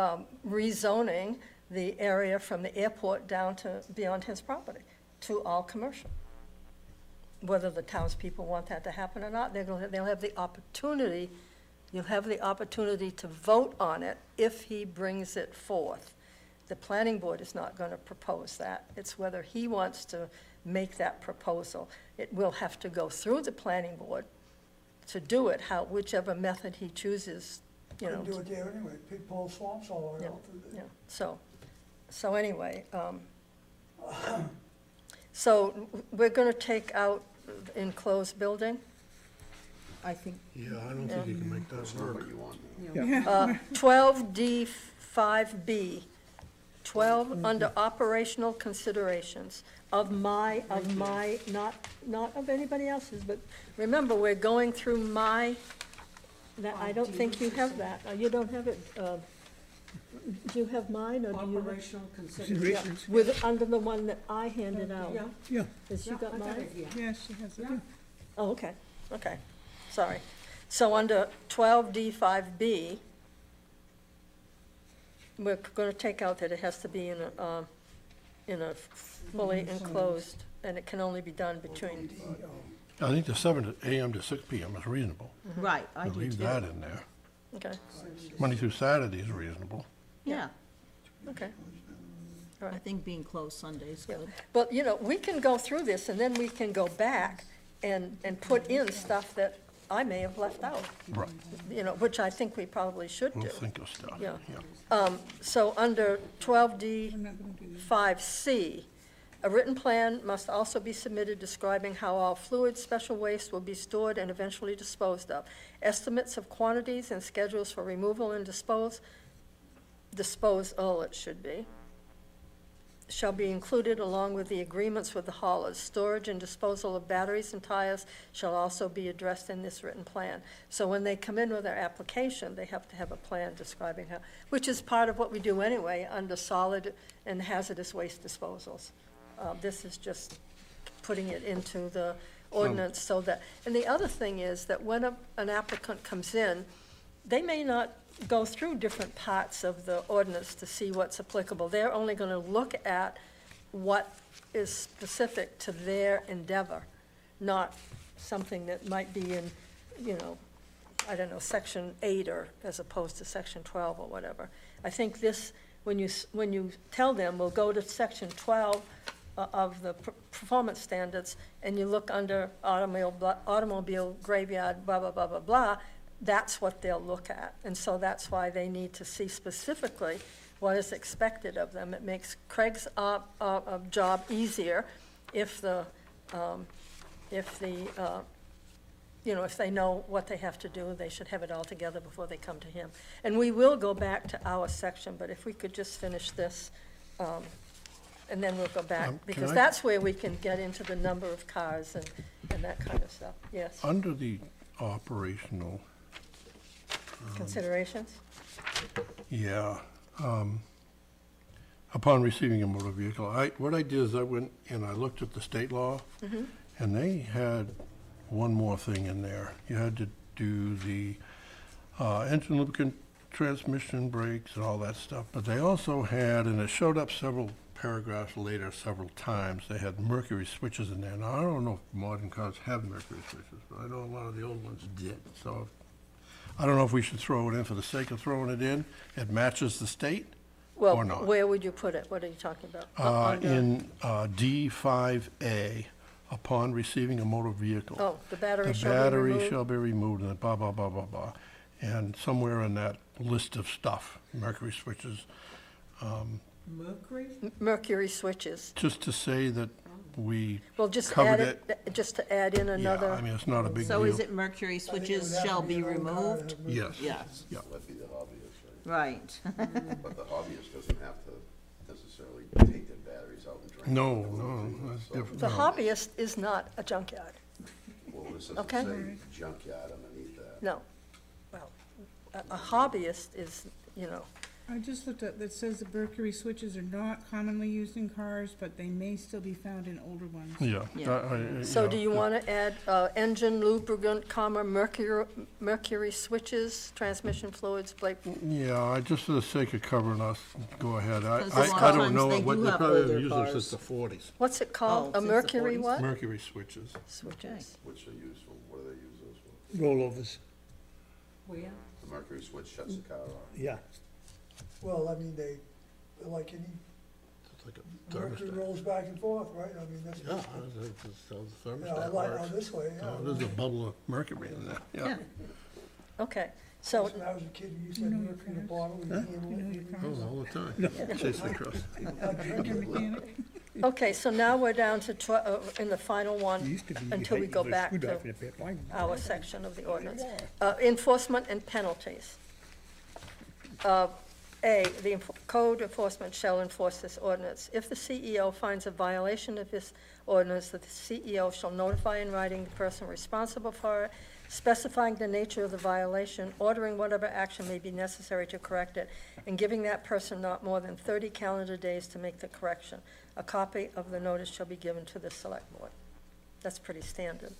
rezoning the area from the airport down to beyond his property to all commercial. Whether the townspeople want that to happen or not, they'll have the opportunity, you'll have the opportunity to vote on it if he brings it forth. The planning board is not gonna propose that. It's whether he wants to make that proposal. It will have to go through the planning board to do it, whichever method he chooses, you know. Couldn't do it there anyway. Pig pole swamps all Yeah, around through there. yeah, so anyway, so we're gonna take out enclosed building. I think, Yeah, I don't think you can make that That's not work. what you want. Yeah. 12D5B, 12 under operational considerations of my, not of anybody else's, but remember, we're going through I don't think you have that. You don't have it, do you have mine, or do you? Operational Yeah, considerations. under the one that I handed out. Yeah, Yeah, Has you yeah, got I got mine? it here. Yeah, she has it. Yeah. Oh, okay, sorry. So under 12D5B, we're gonna take out that it has to be in a fully enclosed, and it can only be done between, I think the 7 AM to 6 PM is reasonable. right, I do Leave too. that in there. okay, Monday through Saturday is reasonable. Yeah, okay. I think being closed Sunday's Yeah. good. But, we can go through this, and then we can go back and put in stuff that I may have left out, Right. which I think we probably should We'll do. think of stuff. Yeah. So under 12D I'm not gonna do that. 5C, a written plan must also be submitted describing how all fluid special waste will be stored and eventually disposed of. Estimates of quantities and schedules for removal and disposal, it should be, shall be included along with the agreements with the haulers. Storage and disposal of batteries and tires shall also be addressed in this written plan. So when they come in with their application, they have to have a plan describing how, which is part of what we do anyway under solid and hazardous waste disposals. This is just putting it into the ordinance so that, and the other thing is that when an applicant comes in, they may not go through different parts of the ordinance to see what's applicable. They're only gonna look at what is specific to their endeavor, not something that might be in, you know, I don't know, section 8 or as opposed to section 12 or whatever. I think this, when you tell them, we'll go to section 12 of the performance standards, and you look under automobile graveyard, blah, blah, blah, blah, blah, that's what they'll look at. And so that's why they need to see specifically what is expected of them. It makes Craig's job easier if you know, if they know what they have to do, they should have it all together before they come to him. And we will go back to our section, but if we could just finish this, and then we'll go back, Can because I- that's where we can get into the number of cars and that kind of stuff. Yes, Under the operational, considerations? yeah, upon receiving a motor vehicle, what I did is I went and I looked at the state law, and they had one more thing in there. You had to do the engine lubricant, transmission, brakes, and all that stuff. But they also had, and it showed up several paragraphs later, several times, they had mercury switches in there. Now, I don't know if modern cars have mercury switches, but I know a lot of the old ones did. So I don't know if we should throw it in for the sake of throwing it in. It matches the state. Well, Or not. where would you put it? What are you talking about? Under- In D5A, upon receiving a motor vehicle. Oh, the battery The shall be battery removed? shall be removed, and blah, blah, blah, blah, blah. And somewhere in that list of stuff, mercury switches, Mercury? Mercury switches. just to say that we Well, just covered add it, just to add in Yeah, another. I mean, it's not a big deal. So is it mercury I think it would switches have to shall be an old car removed? that had mercury. Yes. Yes, Yeah. That'd be the hobbyist, right? right. But the hobbyist doesn't have to necessarily take their batteries out and drain them. No, no, that's So- different. The No. hobbyist is not a junkyard, Well, this doesn't Okay. say junkyard underneath that. no. Well, a hobbyist is, you know, I just looked at, it says that mercury switches are not commonly used in cars, but they may still be found in older ones. Yeah. Yeah. so yeah. do you want to add engine, lubricant, comma, mercury switches, transmission fluids, blade? Yeah, just for the sake of covering us, go ahead. I Because a lot I of don't know times they what, do they have probably older have used them cars. since the 40s. What's it called? Oh, A since the mercury 40s? what? Mercury switches. Switches. Which are used for, what do they use those for? Rollovers, Where? The mercury switch shuts the car off. yeah. Well, I mean, they're like any, It's like a mercury thermostat. rolls back and forth, right? I mean, that's. Yeah, that's how the Yeah, I thermostat like, works. oh, this way, yeah. Oh, there's a bubble of mercury in there, yeah. Yeah. Okay, so, When I was a kid, we used to You have know your mercury in a cars. bottle. we You know handle your it. cars. Oh, all the time. Chasing across. Your mechanic. okay, so now we're down to in the final It one, used to be. until we you go put a back screwdriver to in a pair of wine. our section of the ordinance. Enforcement and penalties. A, the code enforcement shall enforce this ordinance. If the CEO finds a violation of this ordinance, that the CEO shall notify in writing the person responsible for it, specifying the nature of the violation, ordering whatever action may be necessary to correct it, and giving that person not more than 30 calendar days to make the correction. A copy of the notice shall be given to the select board. That's pretty standard.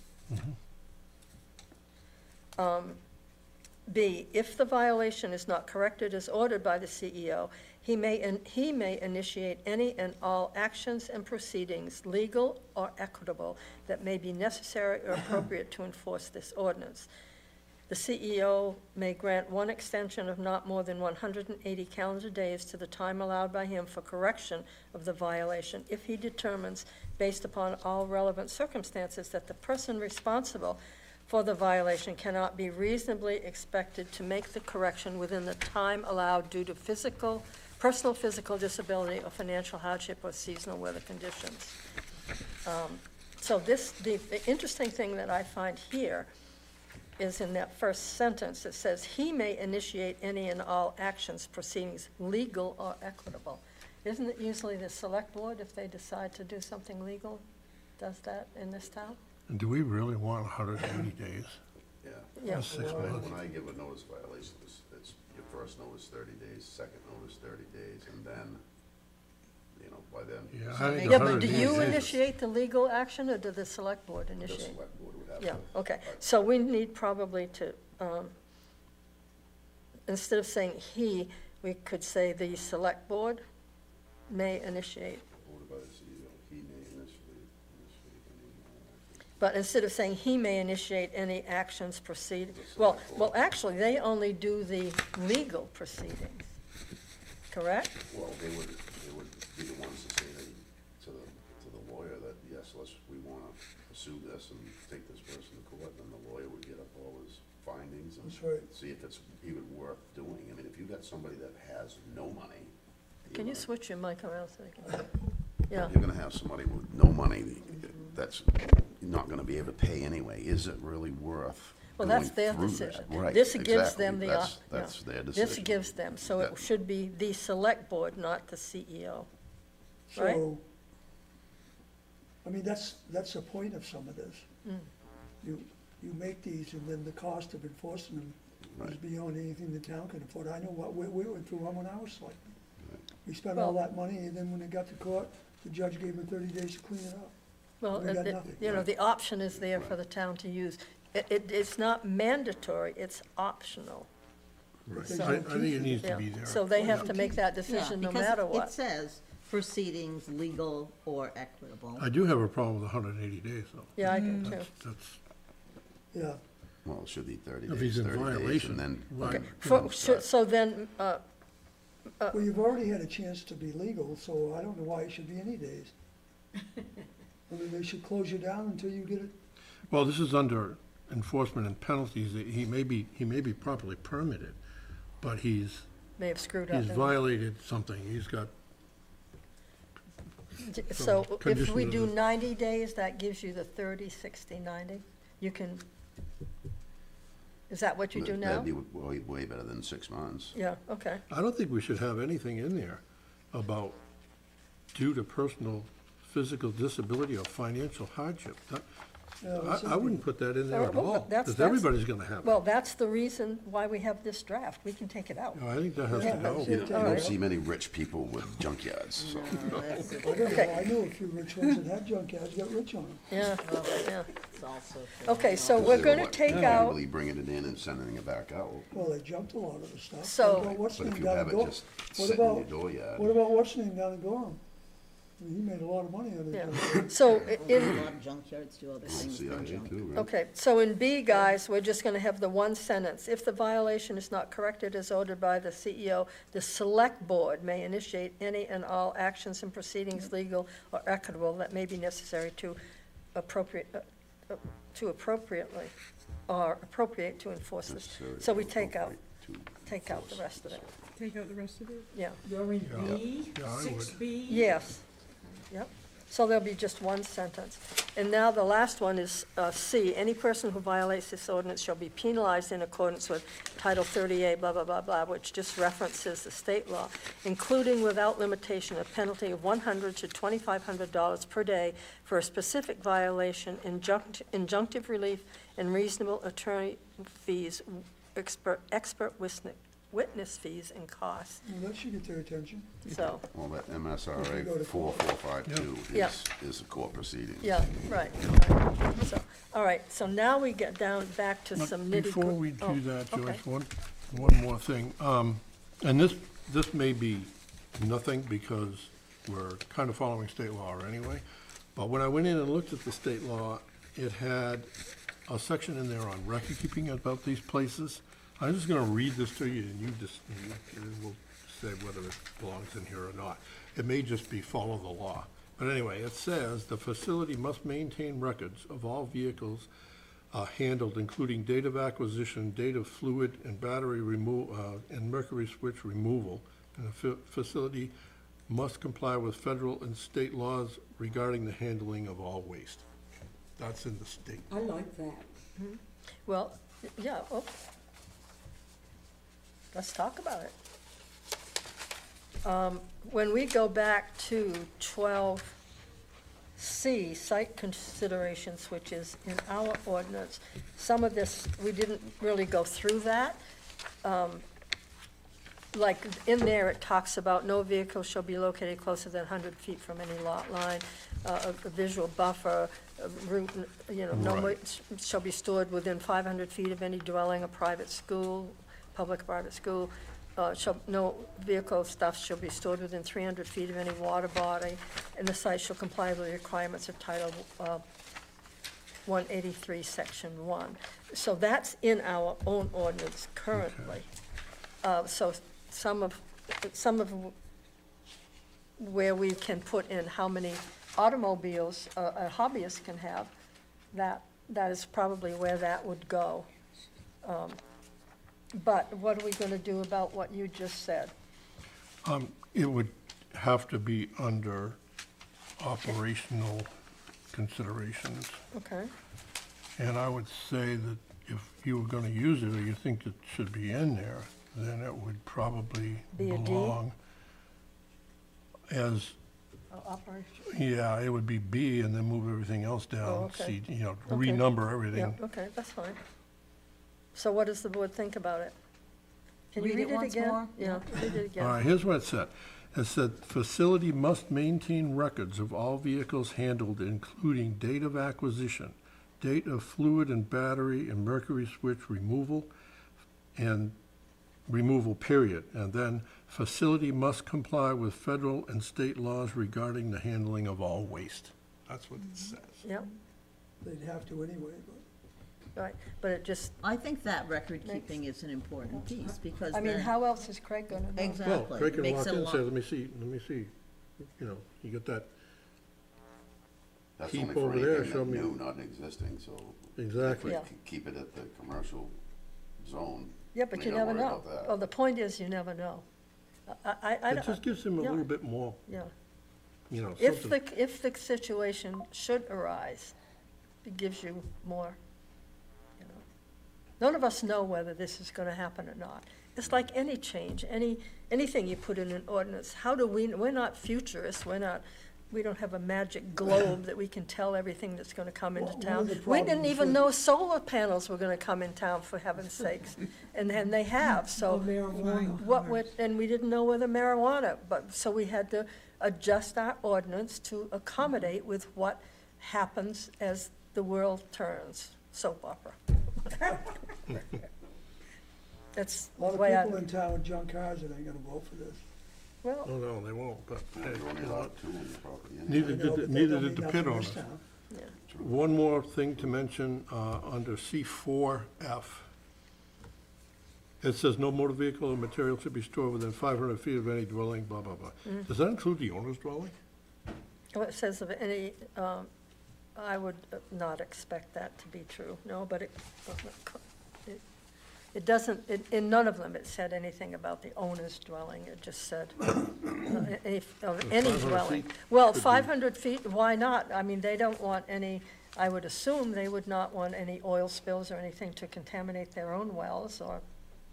B, if the violation is not corrected as ordered by the CEO, he may initiate any and all actions and proceedings, legal or equitable, that may be necessary or appropriate to enforce this ordinance. The CEO may grant one extension of not more than 180 calendar days to the time allowed by him for correction of the violation if he determines, based upon all relevant circumstances, that the person responsible for the violation cannot be reasonably expected to make the correction within the time allowed due to personal physical disability or financial hardship or seasonal weather conditions. So the interesting thing that I find here is in that first sentence, it says, "He may initiate any and all actions, proceedings, legal or equitable." Isn't it usually the select board, if they decide to do something legal, does that in this town? And do we really want 180 days? Yeah. Yeah. That's 6 When months. when I give a notice violation, it's your first notice 30 days, second notice 30 days, and then, you know, by then. Yeah, So I think maybe- Yeah, but do 180 you days is- initiate the legal action, or does the select board The initiate? select board would have to. Yeah, okay, so we need probably to instead of saying he, we could say the select board may initiate. Ordered by the CEO, he may initiate any, But instead of saying he may initiate any actions proceed, well, actually, they only do the legal proceedings, correct? well, they would be the ones to say that, to the lawyer that, yes, we wanna pursue this and take this person to court, then the lawyer would get up all his findings and That's right. see if it's even worth doing. I mean, if you've got somebody that has no money. Can you know, switch your mic around so they can, yeah. You're gonna have somebody with no money that's not gonna be able to pay anyway. Is it really worth Well, that's going their through decision. that? Right, This gives exactly. them the, That's their This decision. gives them, so it That- should be the select board, not the CEO. Right. So, I mean, that's the point of some of this. Mm. You make these, and then the cost of enforcing them is Right. beyond anything the town can afford. I know what we went through one when I was selectman. Right. We spent all Well- that money, and then when it got to court, the judge gave them 30 days to clean it up. Well, We got nothing. you know, the option is there for the town to use. It's not mandatory, it's optional. Right. So- I think it needs to Yeah. be there. So they have to make that decision no matter It what. says proceedings legal or equitable. I do have a problem with 180 days, though. Yeah, I do too. That's, Yeah, Well, it should be 30 if days, he's in 30 days, violation. and then. right, Okay, you know, so then, well, you've already had a chance to be legal, so I don't know why it should be any days. I mean, they should close you down until you get it. Well, this is under enforcement and penalties. He may be properly permitted, but he's may have screwed up. he's violated something. He's got, So if condition we of do the- 90 days, that gives you the 30, 60, 90? You can, is that what you do now? That'd be way better than 6 months. Yeah, okay. I don't think we should have anything in there about due to personal physical disability or financial hardship. Yeah, that's I wouldn't put that in there at Well, all, that's- because that's- everybody's gonna have it. Well, that's the reason why we have this draft. We can take it out. No, I think that has Yeah, to go. that's You it. you All don't right. see many rich people with junkyards, so. I don't know, I know a few rich ones that had junkyards, got rich on them. Yeah, yeah. It's also. Okay, so Because we're they were, gonna like, take out, illegally bringing it in and sending it back out. Well, they jumped a lot of the stuff. So- What about what's But his if name you down have in it Gorham? just What sitting in your about- dooryard. What about what's his name down in Gorham? I mean, he made a lot of money on it. yeah. So A in, lot of junkyards do other things CIA than junk. too, right? okay, so in B, guys, we're just gonna have the one sentence. If the violation is not corrected as ordered by the CEO, the select board may initiate any and all actions and proceedings legal or equitable that may be necessary to appropriately, or appropriate to enforce this. Necessary So we or take out, appropriate to take out the enforce rest of this. it, Take out the rest of it? yeah. You're in Yeah. B, Yeah, I would. 6B? Yes, yep. So there'll be just one sentence. And now the last one is C. Any person who violates this ordinance shall be penalized in accordance with Title 38, blah, blah, blah, blah, which just references the state law, including without limitation a penalty of $100 to $2,500 per day for a specific violation, injunctive relief, and reasonable attorney fees, expert witness fees and costs. Well, that should get their attention. So, Well, that If you go MSRA to court. 4452 Yeah. is a court proceeding. yeah, right. So, all right, so now we get down back to But some nitty-gritty. Before we do that, okay. Joyce, one more thing. And this may be nothing because we're kind of following state law anyway. But when I went in and looked at the state law, it had a section in there on record keeping about these places. I'm just gonna read this to you and you will say whether it belongs in here or not. It may just be follow the law. But anyway, it says the facility must maintain records of all vehicles handled, including date of acquisition, date of fluid and battery and mercury switch removal. And the facility must comply with federal and state laws regarding the handling of all waste. That's in the state. I like that. Well, yeah, let's talk about it. When we go back to 12C, site considerations, which is in our ordinance, some of this, we didn't really go through that. Like, in there, it talks about no vehicle shall be located closer than 100 feet from any lot line, a visual buffer, a route, no Right. shall be stored within 500 feet of any dwelling, a private school, public or private school, no vehicle stuff shall be stored within 300 feet of any water body, and the site shall comply with the requirements of Title 183, Section 1. So that's in our own ordinance currently. So some of where we can put in how many automobiles a hobbyist can have, that is probably where that would go. But what are we gonna do about what you just said? It would have to be under operational considerations. Okay, And I would say that if you were gonna use it, or you think it should be in there, then it would probably Be a D? belong as, operation, yeah, it would be B, and then move everything else Oh, down, okay. C, Okay. renumber yeah, everything. okay, that's fine. So what does the board think about it? Can you Read it read it once again? more? Yeah, read it again. All right, here's what it said. It said, "Facility must maintain records of all vehicles handled, including date of acquisition, date of fluid and battery and mercury switch removal, and removal, period. And then, facility must comply with federal and state laws regarding the handling of all waste." That's what it says. Yep, They'd have to anyway, but. right, but it just, I think that record keeping is an important piece, because I mean, then, how else is Craig gonna know? Well, exactly, Craig can makes walk it in a and lot. say, let me see, you got that, That's Keep only for over there, anything show that me. new, not existing, so. exactly. Yeah. Keep it at the commercial zone. Yeah, but We you don't never worry know. about that. Well, the point is, you never know. I It don't, just gives him a yeah. little bit more, yeah. something. If the situation should arise, it gives you more, you know. None of us know whether this is gonna happen or not. It's like any change, anything you put in an ordinance, we're not futurists, we don't have a magic globe that we can tell everything that's gonna come into One of town. the We didn't problems even with- know solar panels were gonna come in town, for heaven's sakes, and they have, Or so. marijuana. And we didn't know whether marijuana, but, so we had to adjust our ordinance to accommodate with what happens as the world turns, soap opera. That's A lot the of way people in town with junk cars that ain't gonna vote for this. well, Oh, no, they won't, but, hey, You're only you know, allowed two on the property anyway. neither I know, did, but that neither don't did mean the nothing pit in this owners. town. yeah, One more thing to mention, under C4F. It says no motor vehicle or material should be stored within 500 feet of any dwelling, blah, blah, blah. Does that include the owner's dwelling? well, it says of any, I would not expect that to be true, no, but it doesn't, in none of them, it said anything about the owner's dwelling, it just said, any 500 dwelling. feet Well, could be- 500 feet, why not? I mean, they don't want any, I would assume they would not want any oil spills or anything to contaminate their own wells or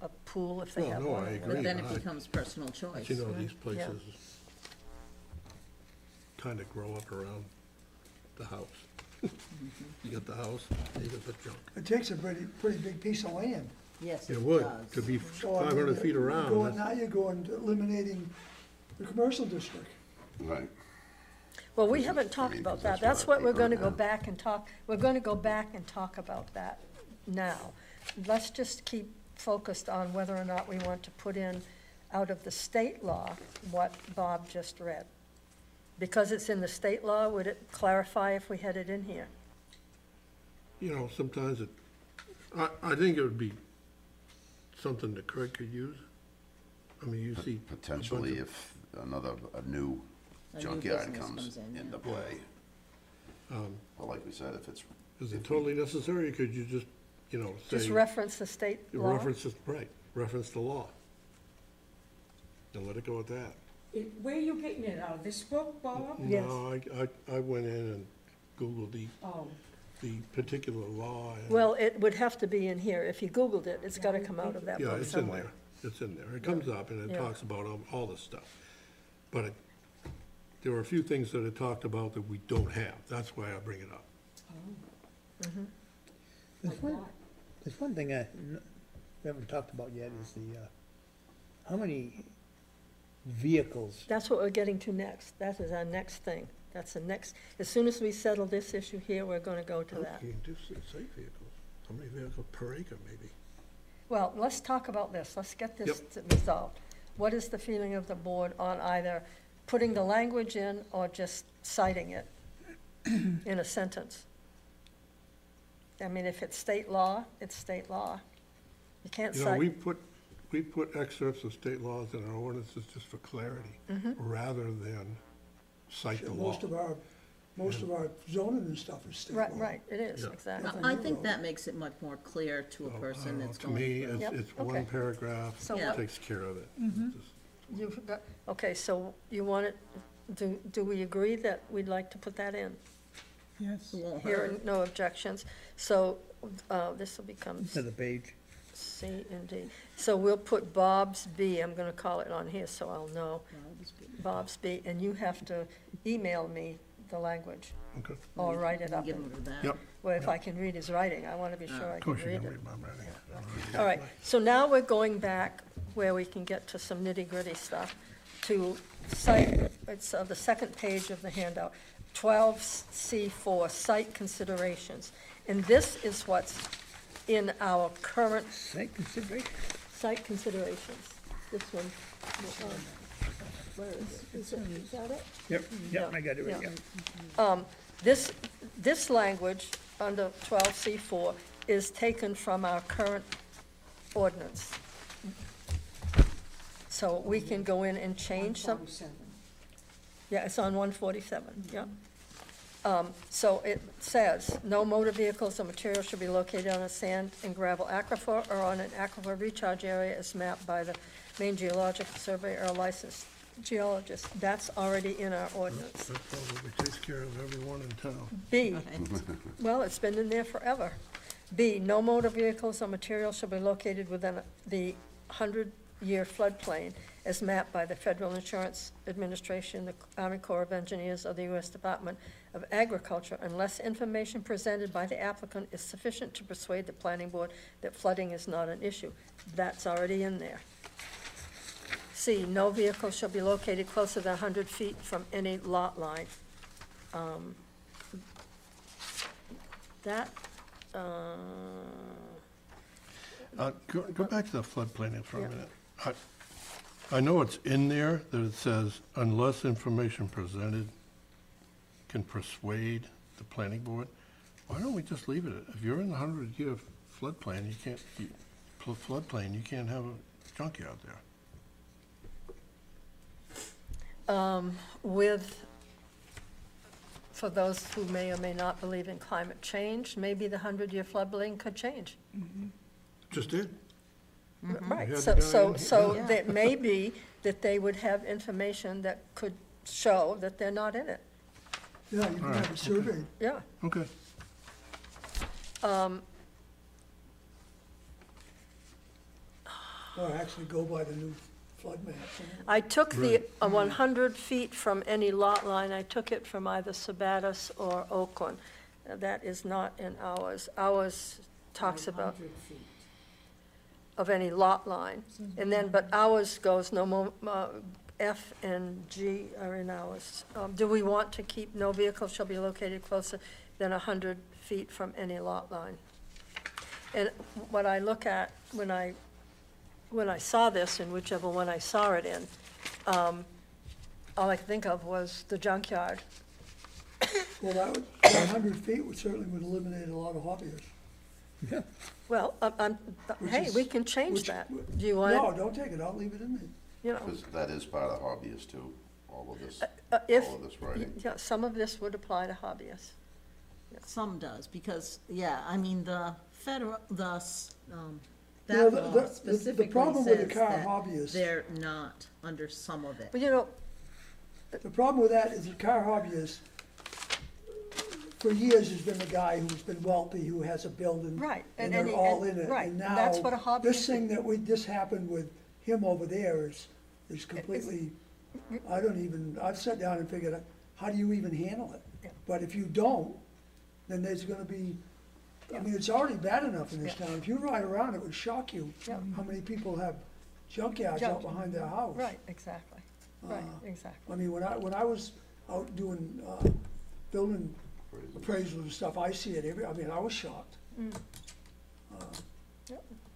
a pool if they Well, have no, one. I or agree. but then whatever. it becomes personal But choice. you know, these Yeah. places kind of grow up around the house. You got the house, you got the junk. It takes a pretty big piece of land. Yes, It it would, does. to be So, I mean, 500 feet you're around. going- that's- Now you're going to eliminating the commercial district. Right. Well, we This is- haven't I talked mean, about 'cause that. that's That's what what we're people gonna go have. back and talk, we're gonna go back and talk about that now. Let's just keep focused on whether or not we want to put in, out of the state law, what Bob just read. Because it's in the state law, would it clarify if we had it in here? You know, sometimes I think it would be something that Craig could use. I mean, you see. a bunch Potentially of- if a new A new junkyard business comes comes in, yeah. into play. But like we said, if it's, Is it totally necessary, or could you just, Just say, reference the state law? reference the law? And let it go at that. Where are you getting it, out of this book, Bob? Yes. No, I went in and Googled Oh, the particular law. and- Well, it would have to be in here. If you Googled it, it's gotta come out of that Yeah, book it's in somewhere. there, it's in there. It comes up and it Yeah. talks about all this stuff. But there are a few things that it talked about that we don't have. That's why I bring it up. There's one thing we haven't talked about yet is how many vehicles, That's what we're getting to next. That is our next thing. That's the next, as soon as we settle this issue here, we're gonna go to that. You can do say vehicles. How many vehicles per acre, maybe? Well, let's talk about this, let's get this Yep. resolved. What is the feeling of the board on either putting the language in or just citing it in a sentence? I mean, if it's state law, it's state law. You can't You know, cite. we put excerpts of state laws in our ordinances just for clarity, rather than cite the law. Most of our zoning and stuff is state law. Right, it is, Yeah. exactly. I think that makes it much more clear to a person that's To going me, through. Yep, it's okay. one paragraph, So what- takes care of it. Just- You've got, okay, so you want it, do we agree that we'd like to put that in? Yes. It won't Hearing hurt. no objections, so, this will become Another page. C and D. So we'll put Bob's B, I'm gonna call it on here so I'll know, Bob's B, and you have to email me the language, Okay, or write it up. Give them that. yep, Well, if I can read his writing, I wanna be sure I of can course you read can it. read my writing. All right, so now we're going back where we can get to some nitty-gritty stuff, to site, it's the second page of the handout, 12C4, site considerations. And this is what's in our current Site consideration. site considerations. This one, where is it? Is that it? Yep, yep, Yeah, I got it right, yeah. yeah. This language under 12C4 is taken from our current ordinance. So we can go in and change some, 147. yeah, it's on 147, yeah. So it says, no motor vehicles or materials should be located on a sand and gravel aquifer or on an aquifer recharge area as mapped by the Maine Geological Survey or a licensed geologist. That's already in our ordinance. That probably takes care of everyone in town. B, well, it's been in there forever. B, no motor vehicles or materials shall be located within the 100-year floodplain as mapped by the Federal Insurance Administration, the Army Corps of Engineers, or the U.S. Department of Agriculture, unless information presented by the applicant is sufficient to persuade the planning board that flooding is not an issue. That's already in there. C, no vehicle shall be located closer than 100 feet from any lot line. That, Go back to the floodplain for a Yeah. minute. I know it's in there that it says, unless information presented can persuade the planning board. Why don't we just leave it? If you're in the 100-year floodplain, you can't have a junkyard there. with, for those who may or may not believe in climate change, maybe the 100-year floodplain could change. Just did. Right, We had so, the guy so, in- so Yeah. that may be that they would have information that could show that they're not in it, Yeah, you can All right, have it surveyed. yeah. Okay. Or actually go by the new flood maps. I took the Right. 100 feet from any lot line, I took it from either Sabatis or Oakland. That is not in ours. Ours talks about 100 feet. of any lot line. And then, but ours goes no more, F and G are in ours. Do we want to keep no vehicle shall be located closer than 100 feet from any lot line? And what I look at when I saw this, in whichever one I saw it in, all I could think of was the junkyard. Well, that 100 feet would certainly would eliminate a lot of hobbyists. Yeah, Well, Which hey, is- we can change which- that. Do you want No, it, don't take it out, leave it in there. you know? Because that is part of hobbyist too, all of this, If, all of this writing. yeah, some of this would apply to hobbyists. Some does, because, yeah, I mean, the federal, You know, that the- law the specifically problem with the says car that hobbyist- they're not under some of it. But you know, The problem with that is the car hobbyist, for years, has been the guy who's been wealthy, who has a building. Right, And and they're he- all and- in it. right, And and that's now, what a hobbyist this thing this happened with him over there is completely, I've sat down and figured, out how do you even handle it? Yeah. But if you don't, then there's gonna be, I mean, it's already bad enough in this Yeah. town. If you ride around, it would shock you Yeah. how many people have junkyards out behind their house. right, exactly, right, Uh, exactly. I mean, when I was out doing, building appraisals and stuff, I see it I mean, I was shocked.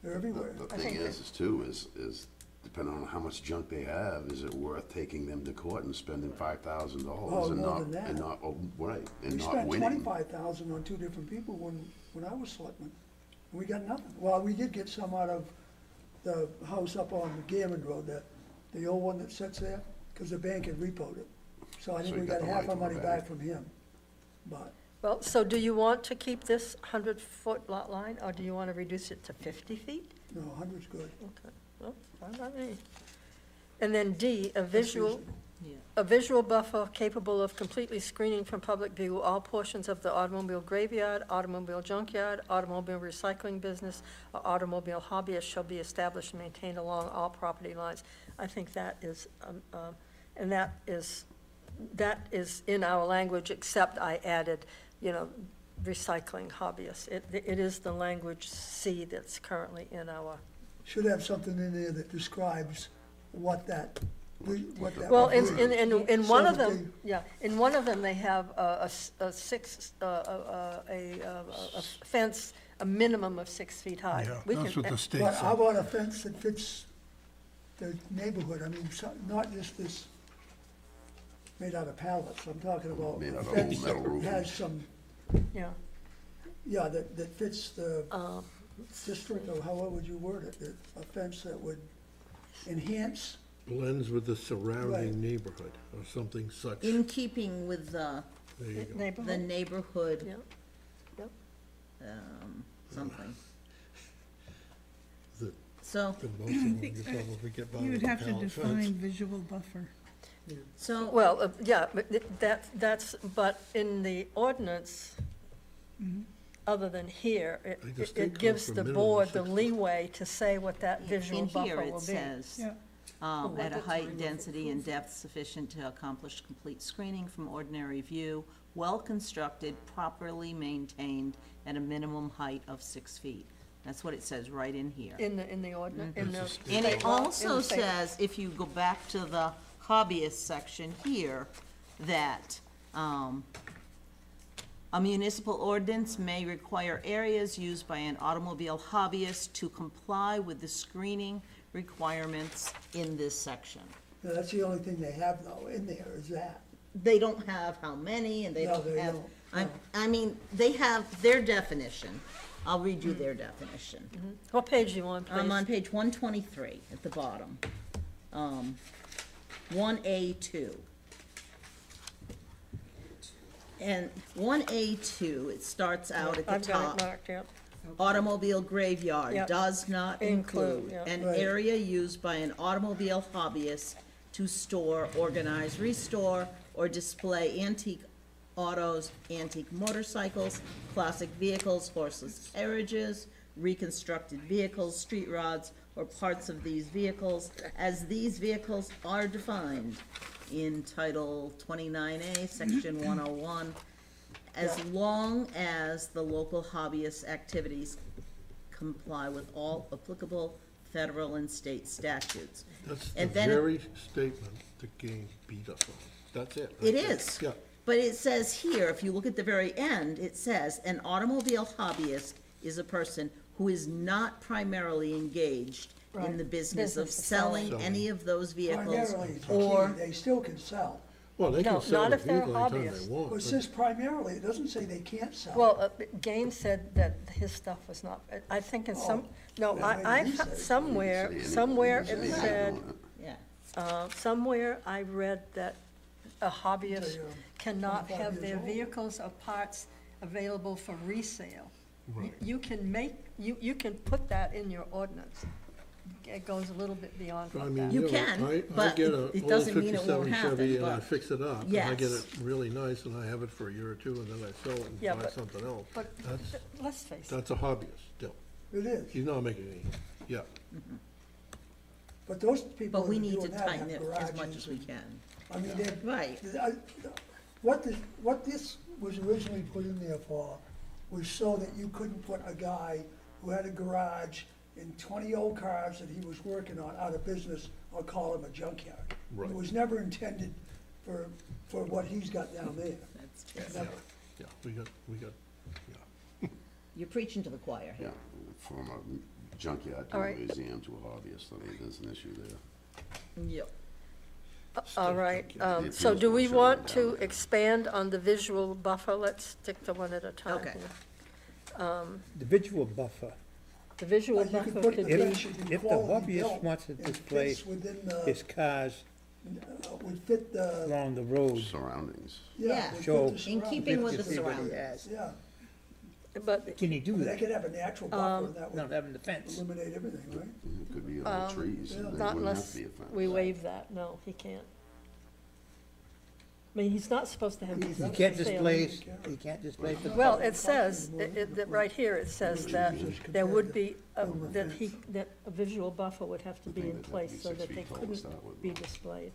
They're everywhere. The I thing think is too, is depending on how much junk they have, is it worth taking them to court and spending $5,000 Oh, and more not, than that. and not, oh, right, and We not spent winning? 25,000 on 2 different people when I was selectman. And we got nothing. Well, we did get some out of the house up on Gammon Road, the old one that sits there, because the bank had repoed it. So I think So you we got got the half money our from the money bank. back from him. But Well, so do you want to keep this 100-foot lot line, or do you want to reduce it to 50 feet? no, 100's good. Okay, well, fine by me. And then D, a That's visual, reasonable. Yeah. a visual buffer capable of completely screening from public view all portions of the automobile graveyard, automobile junkyard, automobile recycling business, or automobile hobbyist shall be established and maintained along all property lines. I think that is, and that is in our language, except I added, recycling hobbyists. It is the language C that's currently in our. Should have something in there that describes what that would Well, be. in one So of that them, yeah, in one of them, they have a fence, a minimum of 6 feet high. Yeah, We that's can- what the state But how said. about a fence that fits the neighborhood? I mean, not just this made out of pallets. I'm talking about Made a out of fence metal that roofing. has some, Yeah, yeah, that fits the um, district, or how would you word it? A fence that would enhance, Blends with the Right. surrounding neighborhood or something such. In keeping with There you go. the neighborhood, neighborhood, yeah. something. The- So, the most of them just probably get by You with would a have to pallet fence. define visual buffer. so, Well, yeah, but but in the ordinance, other than here, I think the state it calls gives for the minimum board the 6 foot. leeway to say what that visual in buffer here will it be. says, Yeah. at a that's height, density, and depth sufficient to accomplish complete screening from ordinary view, well-constructed, properly maintained, at a minimum height of 6 feet. That's what it says right in here. In the ordinance, in the. That's a And it state law- in also the state- says, if you go back to the hobbyist section here, that, a municipal ordinance may require areas used by an automobile hobbyist to comply with the screening requirements in this section. that's the only thing they have though in there is that. They don't have how many, and they No, don't they have, don't, I mean, they have their definition. I'll read you their definition. What page you on, please? I'm on page 123 at the bottom. 1A2. And 1A2, it starts out at the I've got top. it marked, yeah. Automobile graveyard Yep. does not Include, include yeah. an Right. area used by an automobile hobbyist to store, organize, restore, or display antique autos, antique motorcycles, classic vehicles, horseless carriages, reconstructed vehicles, street rods, or parts of these vehicles, as these vehicles are defined in Title 29A, Section 101, as long as the local hobbyist activities comply with all applicable federal and state statutes. That's the And then- very statement that game beat us on. That's it. It right there. is. Yeah. But it says here, if you look at the very end, it says, an automobile hobbyist is a person who is not primarily engaged in Right. the business of Business of selling selling. any of those vehicles, Primarily, it's or, key. They still can sell. Well, they No, can sell not the if they're vehicle anytime they hobbyists. want. Well, it but- says primarily, it doesn't say they can't sell. Well, Gaines said that his stuff was not, I think in some, no, that's what I, he said. somewhere Say anything, it doesn't mean said, doing it. yeah. somewhere I read that a hobbyist Until you're cannot 25 have years their old. vehicles or parts available for resale. Right. You can make, you can put that in your ordinance. It goes a little bit beyond I what mean, that. You know, can, I but get it- a it old doesn't mean it won't 57 happen, Chevy and I but- fix it up, and I get Yes. it really nice, and I have it for a year or two, and then I sell it and Yeah, buy but- something else. But That's, let's face it, that's a hobbyist still. It is, He's not making any, yeah. but those people But we that are need to doing that tighten have it garages. as much as we can. I mean, they're. Right. What this was originally put in there for was so that you couldn't put a guy who had a garage and 20 old cars that he was working on out of business or call him a junkyard. Right. It was never intended for what he's got down there. That's, Never. Yeah, we got, yeah. you're preaching to the choir. Yeah, from junkyard to All a right. museum to a hobbyist, I mean, there's an issue there. Yep. All right, The so appeals do we brochure want went to down. expand on the visual buffer? Let's stick to one at a time Okay. here. The visual buffer, The visual You could buffer put could the be, fence should be if the quality hobbyist built wants to and display fits within his the, cars would fit the, along the road, Surroundings. yeah. Yeah. would fit Show- the In keeping with the 50 feet what he surroundings. has. Yeah, but, Can he do I mean, they that? could have a natural buffer and that Without would having the fence? eliminate everything, right? It could be all trees, and there not wouldn't have unless to be a fence. we waive that, no, he can't. I mean, he's not supposed to have these He up can't for sale. display, he can't display the. Well, it says, that right here, it says that there would be, Over that fence. that a visual buffer would have to I be think in they'd have to place be so 6 that feet they tall to couldn't start with, be though. displayed.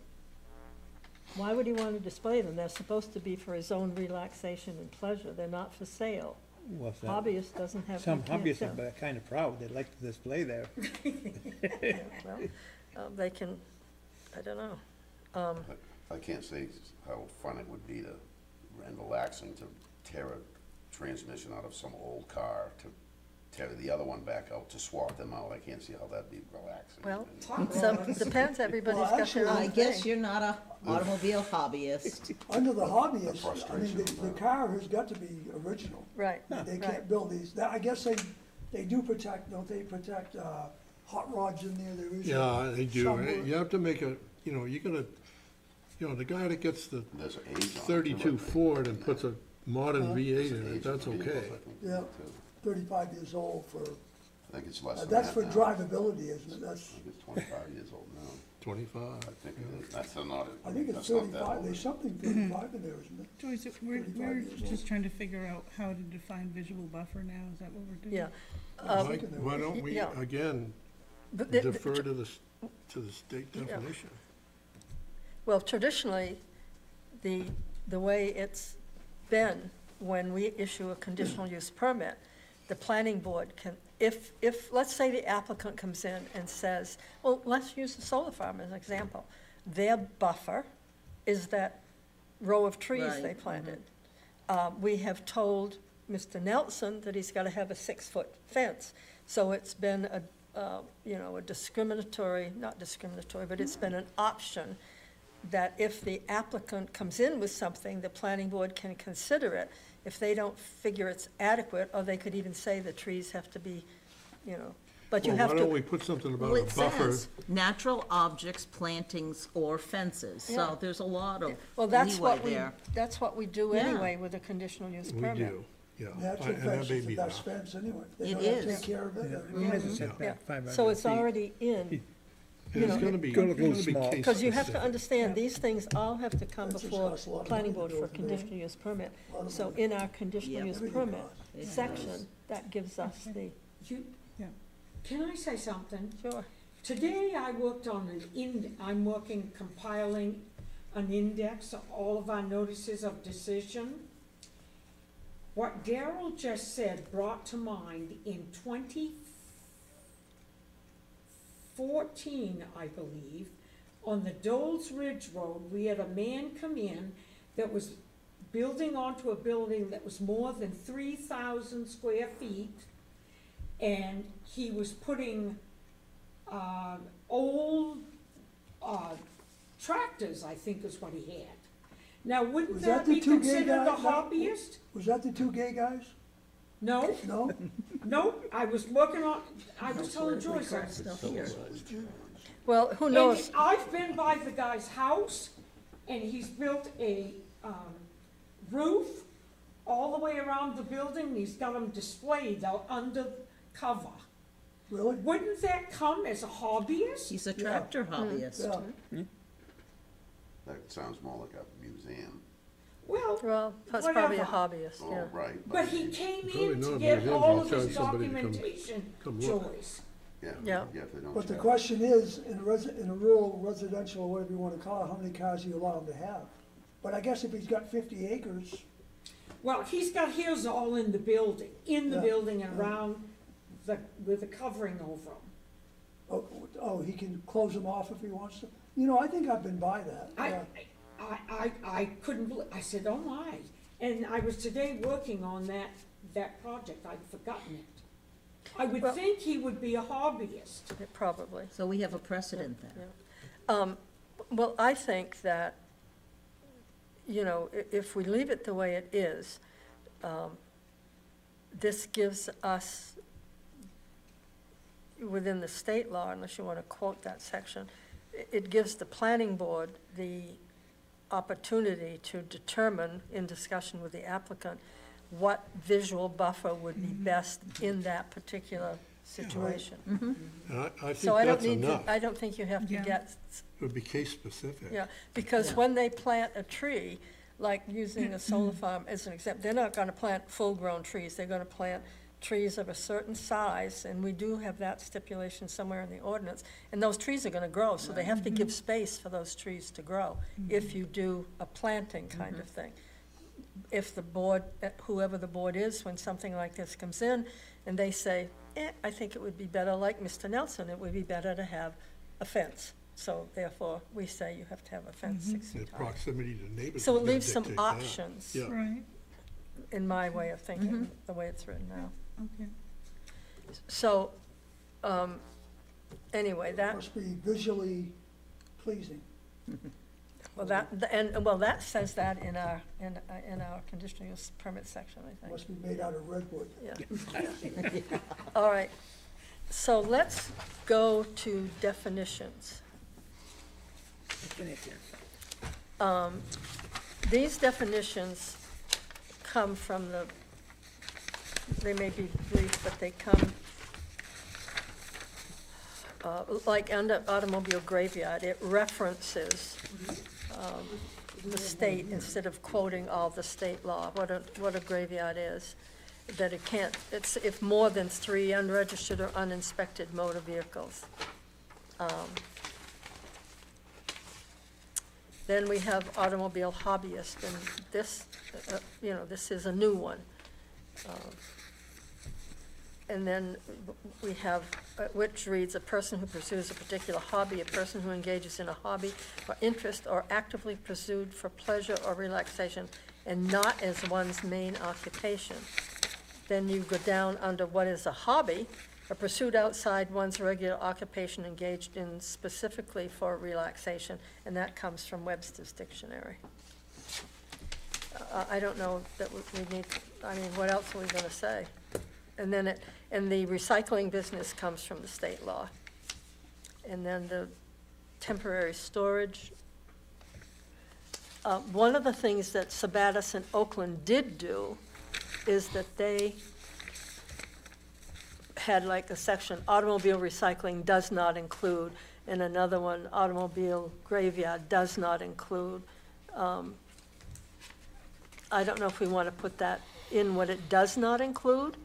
Why would he want to display them? They're supposed to be for his own relaxation and pleasure, they're not for sale. Well, Hobbyist doesn't have. some you can't hobbyists sell. are kind of proud, they like to display there. Yeah, well, they can, I don't know. I can't say how fun it would be to, and relaxing to tear a transmission out of some old car, to tear the other one back out, to swap them out. I can't see how that'd be relaxing. Well, And so, depends, everybody's got actually, their I own guess thing. you're not a automobile hobbyist. Under the hobbyist, I mean, frustration the of that. car has got to be original. Right, They right. can't build these, I guess they do protect, don't they protect, hot rods in there, there is. Yeah, they do. some You have to make a, you gotta, the guy that gets the There's an age on it, too, I 32 think. Ford and puts a modern V8 There's in an it, age on that's the vehicles, okay. I think, Yeah. too. 35 years old for, I think it's less than that's that for now. drivability, isn't it? That's, I think it's 25 years old now. 25. I think it is. That's not, I think it's that's not that 35, old. there's something 35 in there, isn't it? Joyce, we're 35 years old. just trying to figure out how to define visual buffer now, is that what we're doing? Yeah. Why don't we, yeah. again, But defer to the state Yeah. definition? Well, traditionally, the way it's been, when we issue a conditional use permit, the planning board can, if, let's say the applicant comes in and says, well, let's use the solar farm as an example. Their buffer is that row of trees Right, they planted. We have told Mr. Nelson that he's gotta have a 6-foot fence. So it's been a discriminatory, not discriminatory, but it's been an option that if the applicant comes in with something, the planning board can consider it. If they don't figure it's adequate, or they could even say the trees have to be, but you Well, have why don't to, we put something about Well, a it buffer? says natural objects, plantings, or fences, Yeah. so there's a lot of well, that's leeway what we, there. that's what we do Yeah. anyway with a conditional use We permit. do, yeah. Natural And that fence may is the be best enough. fence anyway. They It know how to is. take care of it. He has a Yeah, setback 500 so it's feet. already in, And it's know, gonna be, go a it's little gonna be small. case because you have to specific. understand, these things all have to come Fences before cost a lot of planning money board to for a build today. conditional use permit. A lot of So money. in our conditional Yep. use Everything permit costs. It section, that gives us the, You, Yeah. can I say something? sure, Today I worked on I'm compiling an index of all of our notices of decision. What Daryl just said brought to mind in 2014, I believe, on the Dole's Ridge Road, we had a man come in that was building onto a building that was more than 3,000 square feet, and he was putting old tractors, I think is what he had. Now, wouldn't Was that that the be two gay considered a guys? hobbyist? Was that the two gay guys? No, No? no, I was working on, I was telling Joyce, I was Stuff here. well, who And knows, I've been by the guy's house, and he's built a, roof all the way around the building, he's got them displayed out under cover. Really? Wouldn't that come as a hobbyist? He's a tractor hobbyist. Yeah. That sounds more like a museum. Well, well, that's probably a whatever. hobbyist, Oh, yeah. right. but he came Probably in not to a get museum, all I'll of tell his somebody to documentation, come look. Joyce. Yeah, Yeah. if they don't But the check. question is, in a rural residential, or whatever you wanna call it, how many cars are you allowed to have? But I guess if he's got 50 acres, Well, he's got his all in the building, and Yeah. around with the covering over them. oh, he can close them off if he wants to? I think I've been by that. Yeah. I couldn't believe, I said, oh my, and I was today working on that project, I'd forgotten it. I would Well- think he would be a hobbyist. Probably. So we have a precedent then. Well, I think that, if we leave it the way it is, this gives us, within the state law, unless you want to quote that section, it gives the planning board the opportunity to determine, in discussion with the applicant, what visual buffer would be best in that particular situation. And I So think I don't that's need to, enough. I don't think you have to Yeah. get, It would be case specific. yeah, because when they plant a tree, like using a solar farm as an example, they're not gonna plant full-grown trees, they're gonna plant trees of a certain size, and we do have that stipulation somewhere in the ordinance, and those trees are gonna grow, so they have to give space for those trees to grow, if you do a planting kind of thing. If the board, whoever the board is, when something like this comes in, and they say, I think it would be better, like Mr. Nelson, it would be better to have a fence. So therefore, we say you have to have a fence 6 The feet high. proximity to neighbors. So is it gonna leaves some dictate that. options, Yeah. Right, in my way of thinking, the way it's written now. okay. So, anyway, It that, must be visually pleasing. well, that says that in our conditional use permit section, I It think. must be made out of redwood. Yeah. All right, so let's go to definitions. These definitions come from they may be brief, but they come, like under automobile graveyard, it references the state instead of quoting all the state law, what a graveyard is. That it can't, it's if more than 3 unregistered or uninspected motor vehicles. Then we have automobile hobbyist, and this, this is a new one. And then we have, which reads, a person who pursues a particular hobby, a person who engages in a hobby or interest or actively pursued for pleasure or relaxation and not as one's main occupation. Then you go down under what is a hobby, a pursuit outside one's regular occupation engaged in specifically for relaxation, and that comes from Webster's Dictionary. I don't know that we need, what else are we gonna say? And then and the recycling business comes from the state law. And then the temporary storage. One of the things that Sabattis and Oakland did do is that they had like a section, automobile recycling does not include, and another one, automobile graveyard does not include. I don't know if we want to put that in what it does not include.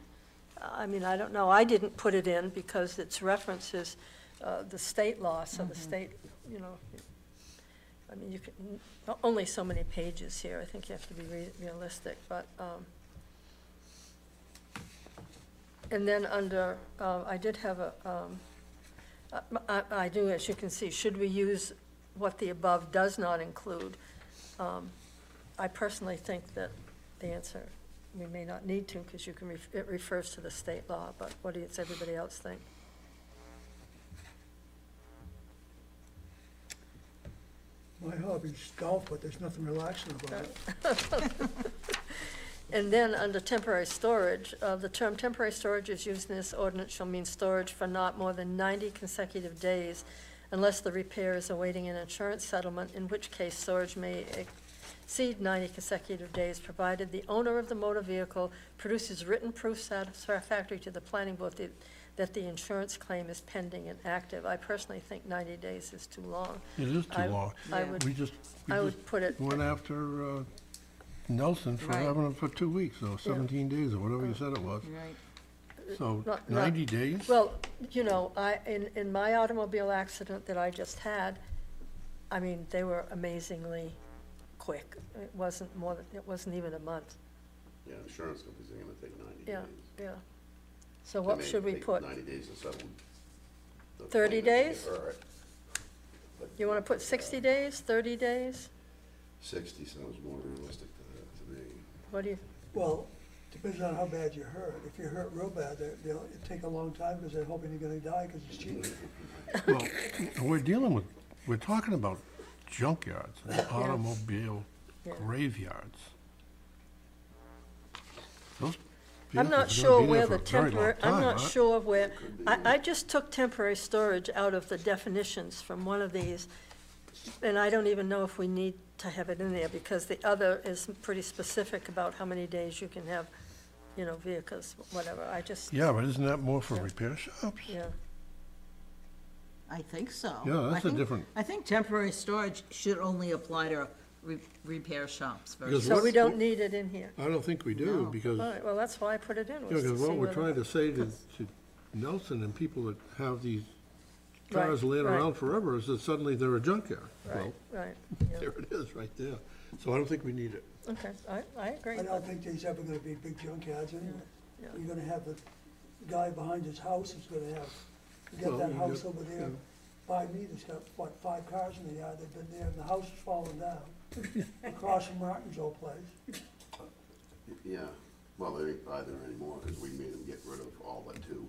I don't know. I didn't put it in because it's references the state law, so the state, you can, only so many pages here. I think you have to be realistic, but, and then under, I did have I do, as you can see, should we use what the above does not include? I personally think that the answer, we may not need to, because it refers to the state law, but what does everybody else think? My hobby's golf, but there's nothing relaxing about it. And then, under temporary storage, the term temporary storage is used in this ordinance shall mean storage for not more than 90 consecutive days unless the repair is awaiting an insurance settlement, in which case storage may exceed 90 consecutive days, provided the owner of the motor vehicle produces written proof satisfactory to the planning board that the insurance claim is pending and active. I personally think 90 days is too long. It is too long. I would, We just put it, went after Nelson for Right. having it for 2 weeks, or 17 days, or whatever you said it was. Right. So Not- 90 days? well, in my automobile accident that I just had, they were amazingly quick. It wasn't even a month. Yeah, insurance companies are gonna take 90 Yeah, days. yeah. So They what may should we take put? 90 days to settle. the 30 claim if they days? get hurt. But, You want to put 60 days, 30 days? 60 sounds more realistic to me. What do you, Well, Depends on how bad you're hurt. If you're hurt real bad, it'll take a long time because they're hoping you're gonna die because it's cheap. Well, we're talking about junkyards, and automobile Yeah. graveyards. Those I'm vehicles not are sure gonna be where there the for a very long temporary, I'm time, not huh? sure where, I just took temporary storage out of the definitions from one of these, and I don't even know if we need to have it in there, because the other is pretty specific about how many days you can have, you know, vehicles, whatever, I just, Yeah, but isn't that more for Yeah. repair shops? yeah. I think so. Yeah, I that's a think- different- I think temporary storage should only apply to repair shops Because versus. So what- we don't need it in here. I don't think we do, No. because, All right, well, that's why I put it in, was to because see what we're whether- trying to say to Nelson and people that have these cars Right, laying right. around forever is that suddenly they're a junkyard. Right, Well, right, yeah, there it is, right there. So I don't think we need it. okay, I agree. I don't think there's ever gonna be big junkyards anyway. Yeah. You're gonna have the guy behind his house is gonna have, you got Well, that you house got- over there yeah. by me that's got, what, 5 cars in the yard, they've been there, and the house is falling down. Across from Martin's old place. Yeah, well, they ain't by there anymore, because we made them get rid of all but 2.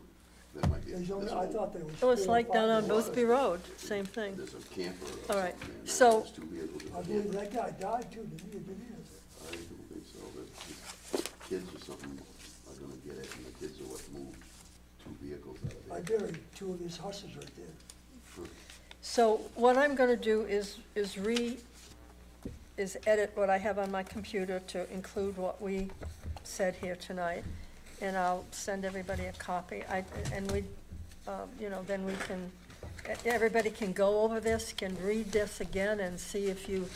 There might be, There's only, there's I a, thought there was It was 4 or like down 5 on there. Boothby Road, same thing. there's a camper All or right, something, and so- there's 2 vehicles in I the believe camper. that guy died too, didn't he? Didn't he? I don't think so, the kids or something are gonna get it, and the kids are what moved 2 vehicles out I of there. buried 2 of his husses right there. So what I'm gonna do is edit what I have on my computer to include what we said here tonight, and I'll send everybody a copy. And we, you know, then we can, everybody can go over this, can read this again and see if you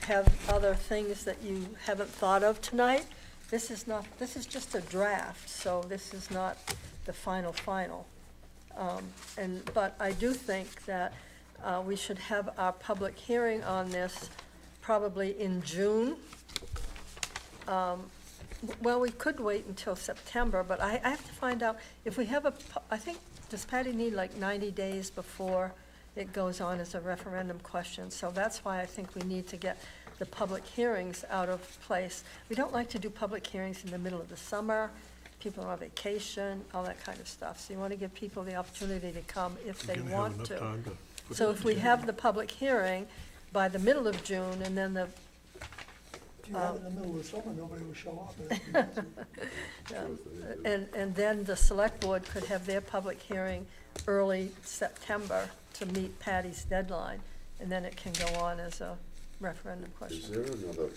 have other things that you haven't thought of tonight. This is not, this is just a draft, so this is not the final. But I do think that we should have our public hearing on this probably in June. Well, we could wait until September, but I have to find out if we have I think, does Patty need like 90 days before it goes on as a referendum question? So that's why I think we need to get the public hearings out of place. We don't like to do public hearings in the middle of the summer, people are on vacation, all that kind of stuff. So you want to give people the opportunity to come if they You're gonna have want enough to. time to put So it if we together. have the public hearing by the middle of June, and then the, If you have it in the middle of summer, nobody will show up. and then the select board could have their public hearing early September to meet Patty's deadline, and then it can go on as a referendum Is question. there another,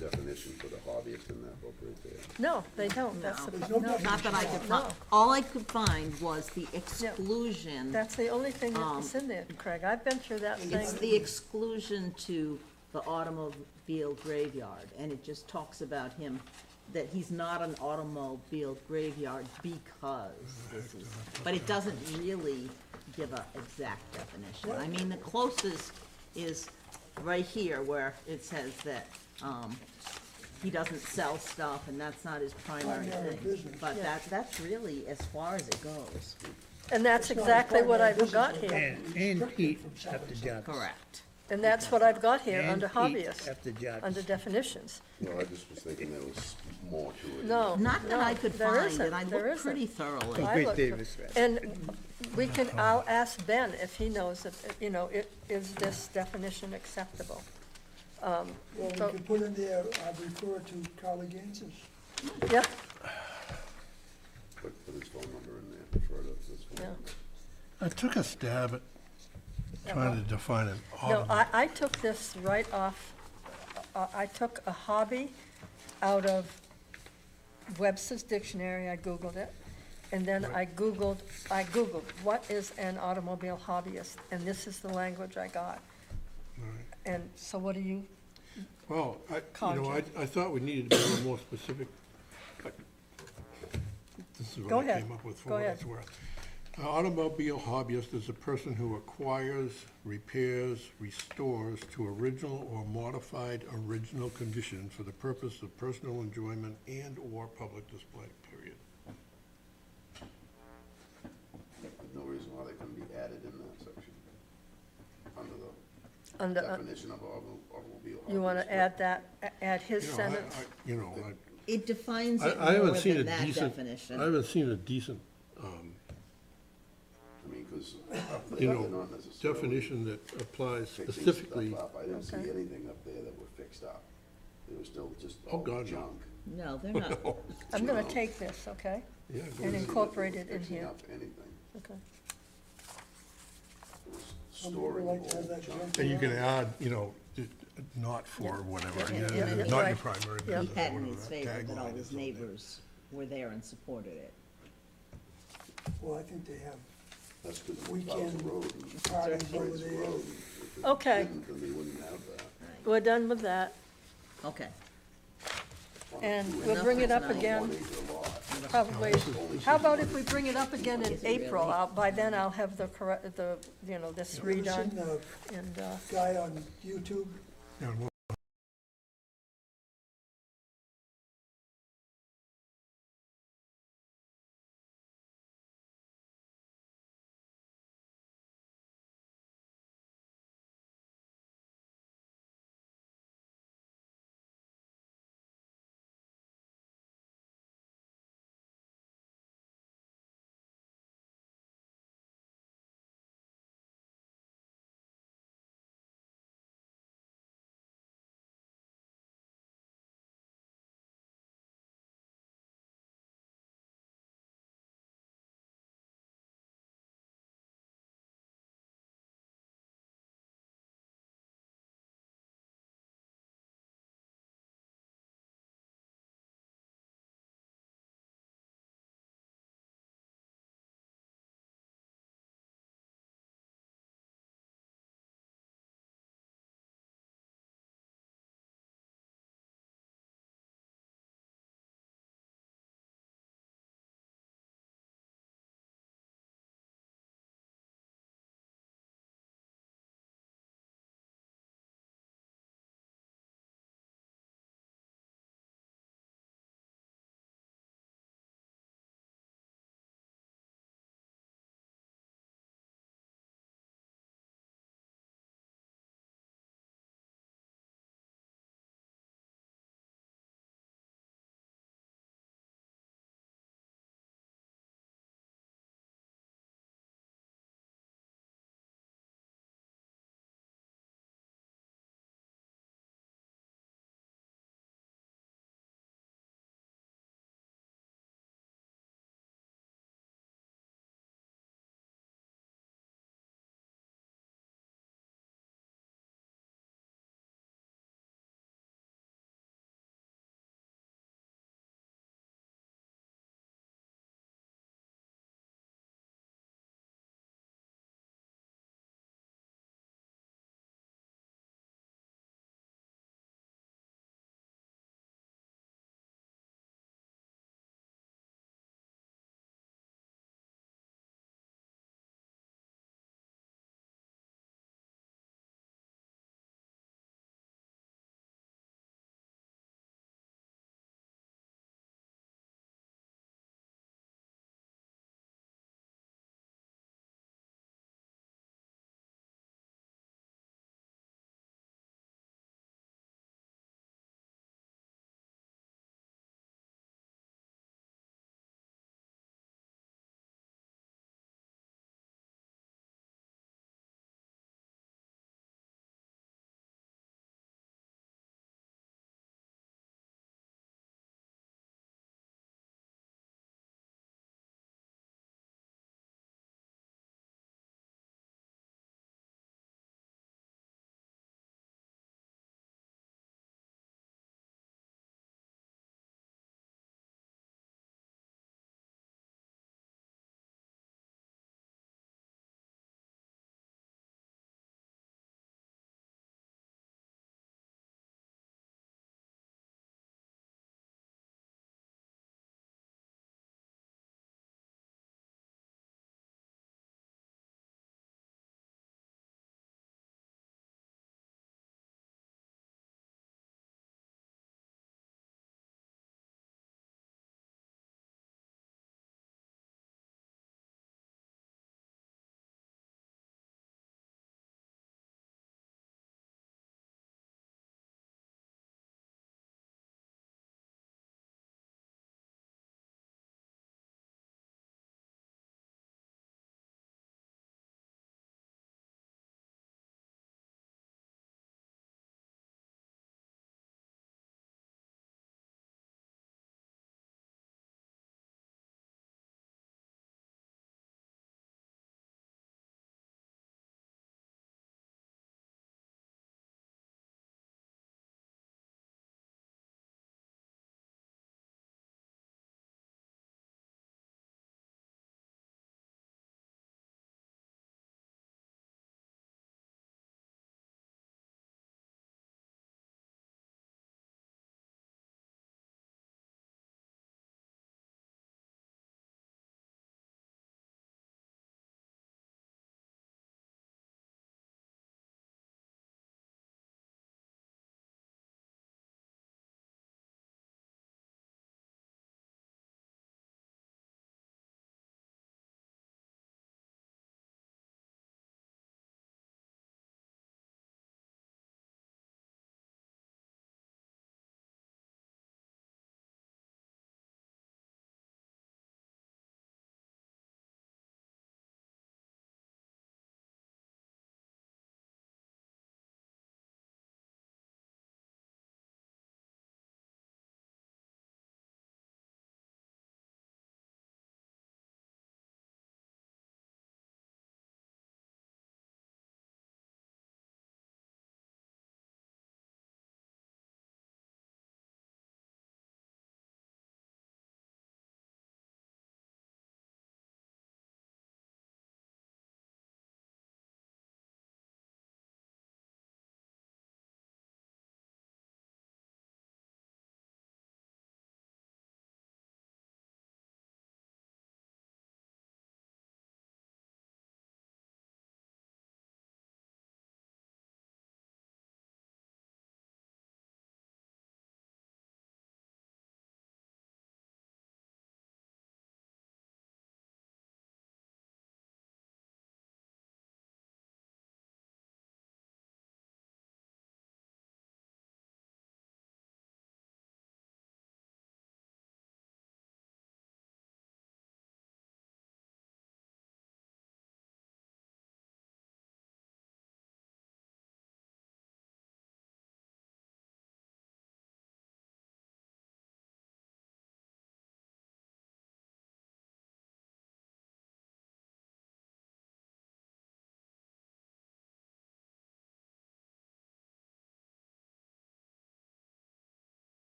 definition for the hobbyist in that book right there? No, they don't, that's the, There's no no, Not that I could No. find, all I could find was the exclusion. that's the only thing that's in there, Craig. I've been through that It's thing. the exclusion to the automobile graveyard, and it just talks about him, that he's not an automobile graveyard because this is, but it doesn't really give a exact definition. I mean, the closest is right here where it says that, he doesn't sell stuff and that's not his primary Primary thing. business. But Yeah. that's really as far as it goes. And that's It's not exactly what primary I've business, got but here. And restricted Pete from have selling the stuff. jobs. Correct. And that's what I've got here And under Pete hobbyists, have the jobs. under definitions. Well, I just was thinking there was more to it. No, Not that I no, could there find, isn't, and I there looked isn't. pretty thoroughly. Oh, I great looked Davis, for- right. And we can, I'll ask Ben if he knows, if, you know, is this definition acceptable? Well, we So- could put in there, refer to Carly Gaines's. Yeah, Put his phone number in there, refer to this phone yeah. number. I took a stab at trying to define an No, automobile. I took this right off, I took a hobby out of Webster's dictionary, I Googled it, and then I Googled, what is an automobile hobbyist? And this is the language I got. And so what do you, Well, Conjure. I thought we needed to be a little more specific, but this is Go what I ahead. came up with for Go what ahead. it's worth. An automobile hobbyist is a person who acquires, repairs, restores to original or modified original condition for the purpose of personal enjoyment and/or public display, period. There's no reason why they couldn't be added in that section. Under the under, definition of automobile. you wanna hobbyist. add that, add his You know, sentence? It defines it I haven't more seen a than that decent, definition. I haven't seen a decent, I mean, because you they're know, not necessarily definition that applies fixing specifically. stuff up. I didn't see Okay. anything up there that were fixed up. They were still just Oh, all God, no. junk. No, they're not. I'm gonna take this, okay? Yeah, And Didn't see that incorporate they it were in fixing here. up anything. Okay. It was Some people storing like to have old that junk. junk and you can around. add, you know, not for whatever, Yeah, yeah, yeah, not right. your primary Yeah. business, He had in whatever his that favor that all tagline his is on there. neighbors were there and supported it. Well, I think they have That's because it was weekend Bowser Road. and parties Price over Road. there. If it Okay. didn't, then they wouldn't have that. We're done with that, Okay. and we'll Enough bring it for up tonight. again, 1 acre lot. probably, how about if we bring it up again in Is it really? April? By then I'll have the correct, the, you know, this You ever seen redone, the and, guy on YouTube? Yeah, well,